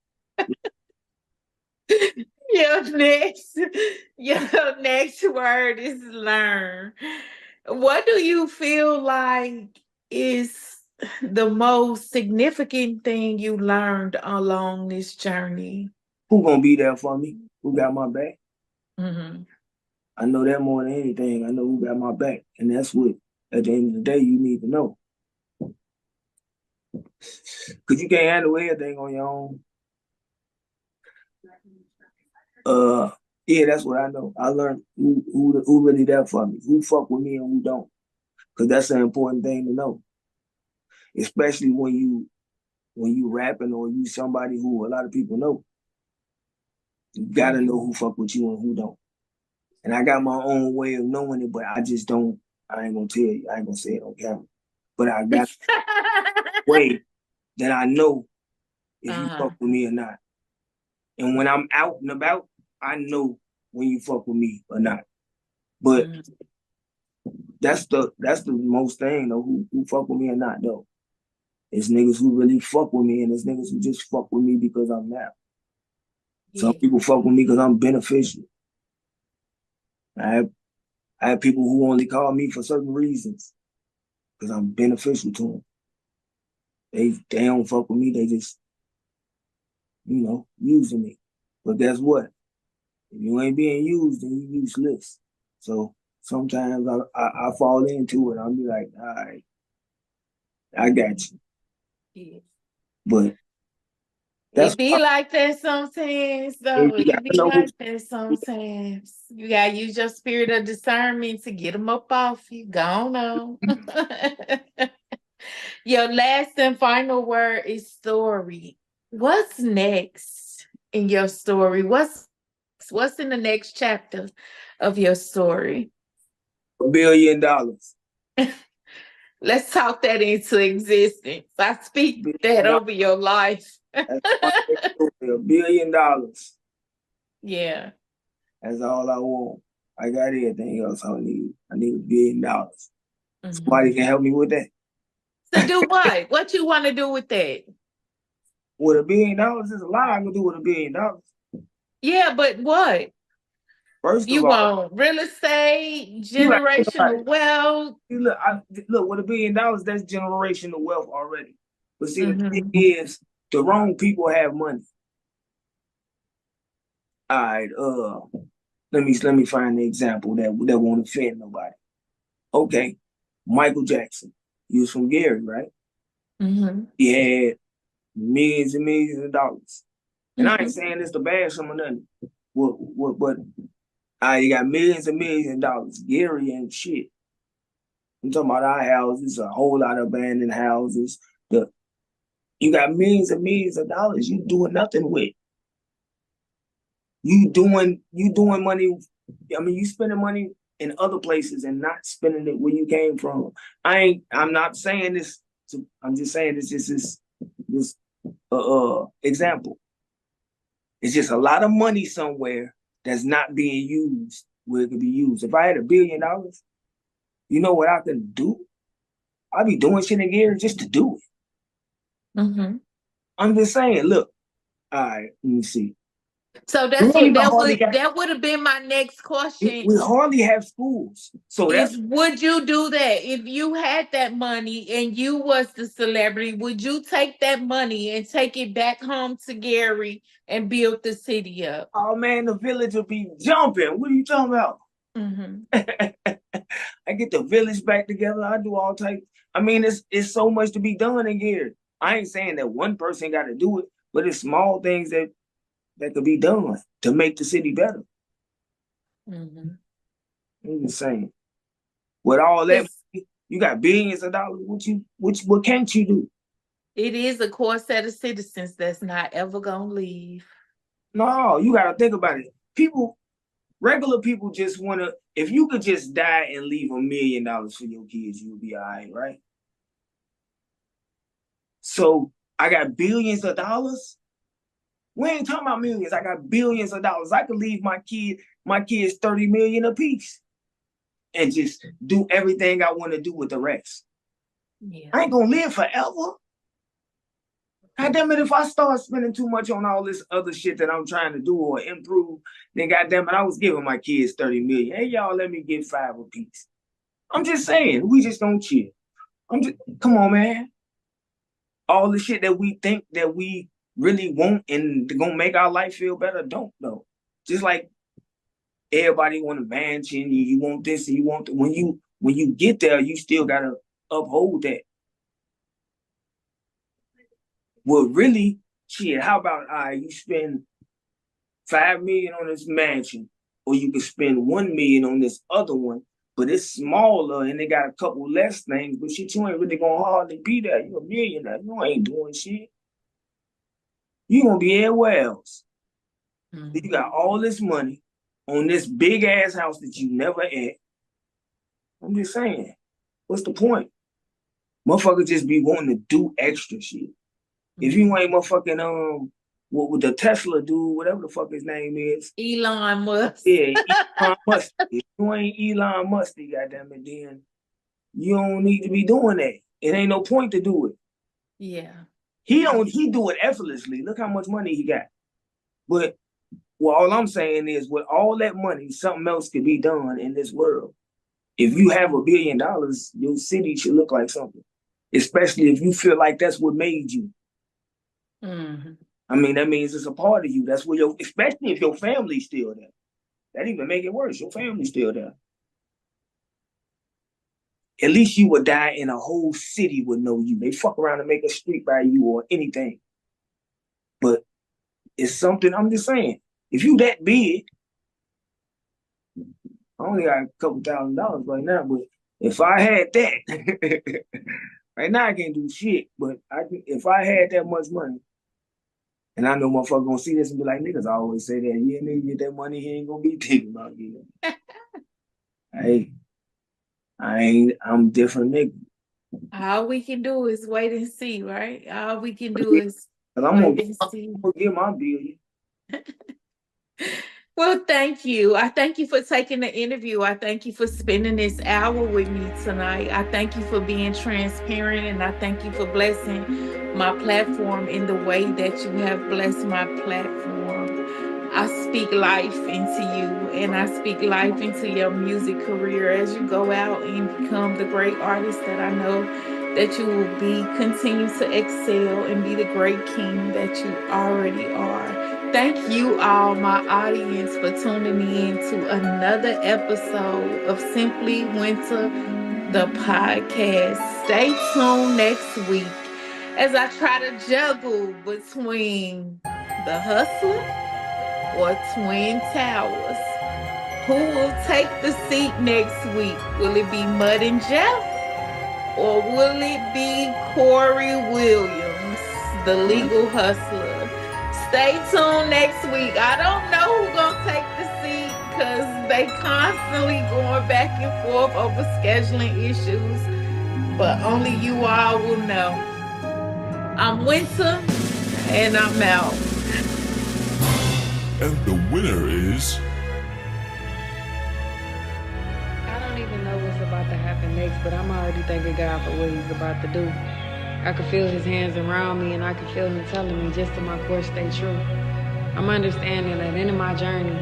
[SPEAKER 2] your next word is learn. What do you feel like is the most significant thing you learned along this journey?
[SPEAKER 1] Who gonna be there for me? Who got my back?
[SPEAKER 2] Mm-hmm.
[SPEAKER 1] I know that more than anything. I know who got my back. And that's what, at the end of the day, you need to know. Because you can't handle everything on your own. Yeah, that's what I know. I learned who really there for me, who fuck with me and who don't. Because that's an important thing to know. Especially when you rapping or you somebody who a lot of people know. You gotta know who fuck with you and who don't. And I got my own way of knowing it, but I just don't, I ain't gonna tell you, I ain't gonna say it on camera. But I got a way that I know if you fuck with me or not. And when I'm out and about, I know when you fuck with me or not. But that's the most thing though, who fuck with me or not though. It's niggas who really fuck with me and it's niggas who just fuck with me because I'm there. Some people fuck with me because I'm beneficial. I have people who only call me for certain reasons because I'm beneficial to them. They don't fuck with me. They just, using me. But guess what? If you ain't being used, then you useless. So sometimes I fall into it. I'll be like, all right, I got you.
[SPEAKER 2] Yeah.
[SPEAKER 1] But
[SPEAKER 2] it be like that sometimes, though. It be like that sometimes. You gotta use your spirit of discernment to get them up off you. Go on. Your last and final word is story. What's next in your story? What's in the next chapter of your story?
[SPEAKER 1] $1 billion.
[SPEAKER 2] Let's talk that into existence. I speak that over your life.
[SPEAKER 1] $1 billion.
[SPEAKER 2] Yeah.
[SPEAKER 1] That's all I want. I got everything else I need. I need $1 billion. Somebody can help me with that.
[SPEAKER 2] To do what? What you want to do with that?
[SPEAKER 1] With $1 billion, there's a lot I can do with $1 billion.
[SPEAKER 2] Yeah, but what?
[SPEAKER 1] First
[SPEAKER 2] you
[SPEAKER 1] of all,
[SPEAKER 2] want real estate, generational wealth.
[SPEAKER 1] Look, with $1 billion, that's generational wealth already. But see, the thing is, the wrong people have money. All right, let me find the example that won't offend nobody. Okay, Michael Jackson. He was from Gary, right? He had millions and millions of dollars. And I ain't saying this to bash him or nothing. But you got millions and millions of dollars. Gary ain't shit. I'm talking about our houses, a whole lot of abandoned houses. You got millions and millions of dollars you doing nothing with. You doing money I mean, you spending money in other places and not spending it where you came from. I'm not saying this. I'm just saying this is this example. It's just a lot of money somewhere that's not being used where it could be used. If I had $1 billion, you know what I can do? I'd be doing shit in Gary just to do it.
[SPEAKER 2] Mm-hmm.
[SPEAKER 1] I'm just saying, look, all right, let me see.
[SPEAKER 2] So that would have been my next question.
[SPEAKER 1] We hardly have schools. So
[SPEAKER 2] would you do that if you had that money and you was the celebrity? Would you take that money and take it back home to Gary and build the city up?
[SPEAKER 1] Oh man, the village will be jumping. What are you talking about?
[SPEAKER 2] Mm-hmm.
[SPEAKER 1] I get the village back together. I do all types. I mean, it's so much to be done in Gary. I ain't saying that one person got to do it, but it's small things that could be done to make the city better.
[SPEAKER 2] Mm-hmm.
[SPEAKER 1] I'm just saying. With all that, you got billions of dollars. What can't you do?
[SPEAKER 2] It is a core set of citizens that's not ever gonna leave.
[SPEAKER 1] No, you got to think about it. Regular people just want to. If you could just die and leave $1 million for your kids, you'll be all right? So I got billions of dollars. We ain't talking about millions. I got billions of dollars. I could leave my kids $30 million apiece and just do everything I want to do with the rest.
[SPEAKER 2] Yeah.
[SPEAKER 1] I ain't gonna live forever. God damn it, if I start spending too much on all this other shit that I'm trying to do or improve, then goddamn it, I was giving my kids 30 million. Hey y'all, let me get 5 apiece. I'm just saying, we just don't chill. Come on, man. All the shit that we think that we really want and gonna make our life feel better, don't though. Just like everybody want a mansion, you want this and you want when you get there, you still gotta uphold that. Well, really, shit, how about you spend $5 million on this mansion, or you can spend $1 million on this other one, but it's smaller and they got a couple less things, but shit, you ain't really gonna hardly be there. You a millionaire, you ain't doing shit. You gonna be everywhere else. Mm-hmm. You got all this money on this big ass house that you never had. I'm just saying, what's the point? Motherfuckers just be wanting to do extra shit. If you ain't motherfucking what would the Tesla dude, whatever the fuck his name is,
[SPEAKER 2] Elon Musk.
[SPEAKER 1] Yeah, Elon Musk. If you ain't Elon Musk, goddamn it, then you don't need to be doing that. It ain't no point to do it.
[SPEAKER 2] Yeah,
[SPEAKER 1] he do it effortlessly. Look how much money he got. But all I'm saying is, with all that money, something else could be done in this world. If you have $1 billion, your city should look like something. Especially if you feel like that's what made you.
[SPEAKER 2] Mm-hmm.
[SPEAKER 1] I mean, that means it's a part of you. That's where especially if your family's still there. That even make it worse. Your family's still there. At least you would die and a whole city would know you. They fuck around and make a street by you or anything. But it's something, I'm just saying, if you that big, I only got a couple $1,000 right now, but if I had that, right now I can't do shit, but if I had that much money, and I know motherfuckers gonna see this and be like, niggas always say that, yeah, nigga get that money, he ain't gonna be thinking about you. Hey, I'm different nigga.
[SPEAKER 2] All we can do is wait and see, right? All we can do is
[SPEAKER 1] wait and see. I'm gonna get my billion.
[SPEAKER 2] Well, thank you. I thank you for taking the interview. I thank you for spending this hour with me tonight. I thank you for being transparent, and I thank you for blessing my platform in the way that you have blessed my platform. I speak life into you, and I speak life into your music career as you go out and become the great artist that I know that you will be. Continue to excel and be the great king that you already are. Thank you all, my audience, for tuning in to another episode of Simply Winter, the podcast. Stay tuned next week as I try to juggle between the Hustler or Twin Towers. Who will take the seat next week? Will it be Mud and Jeff? Or will it be Corey Williams, the legal hustler? Stay tuned next week. I don't know who's going to take the seat because they constantly going back and forth over scheduling issues, but only you all will know. I'm Winter, and I'm out.
[SPEAKER 4] And the winner is...
[SPEAKER 5] I don't even know what's about to happen next, but I'm already thanking God for what he's about to do. I can feel his hands around me, and I can feel him telling me just to my course stay true. I'm understanding that in my journey,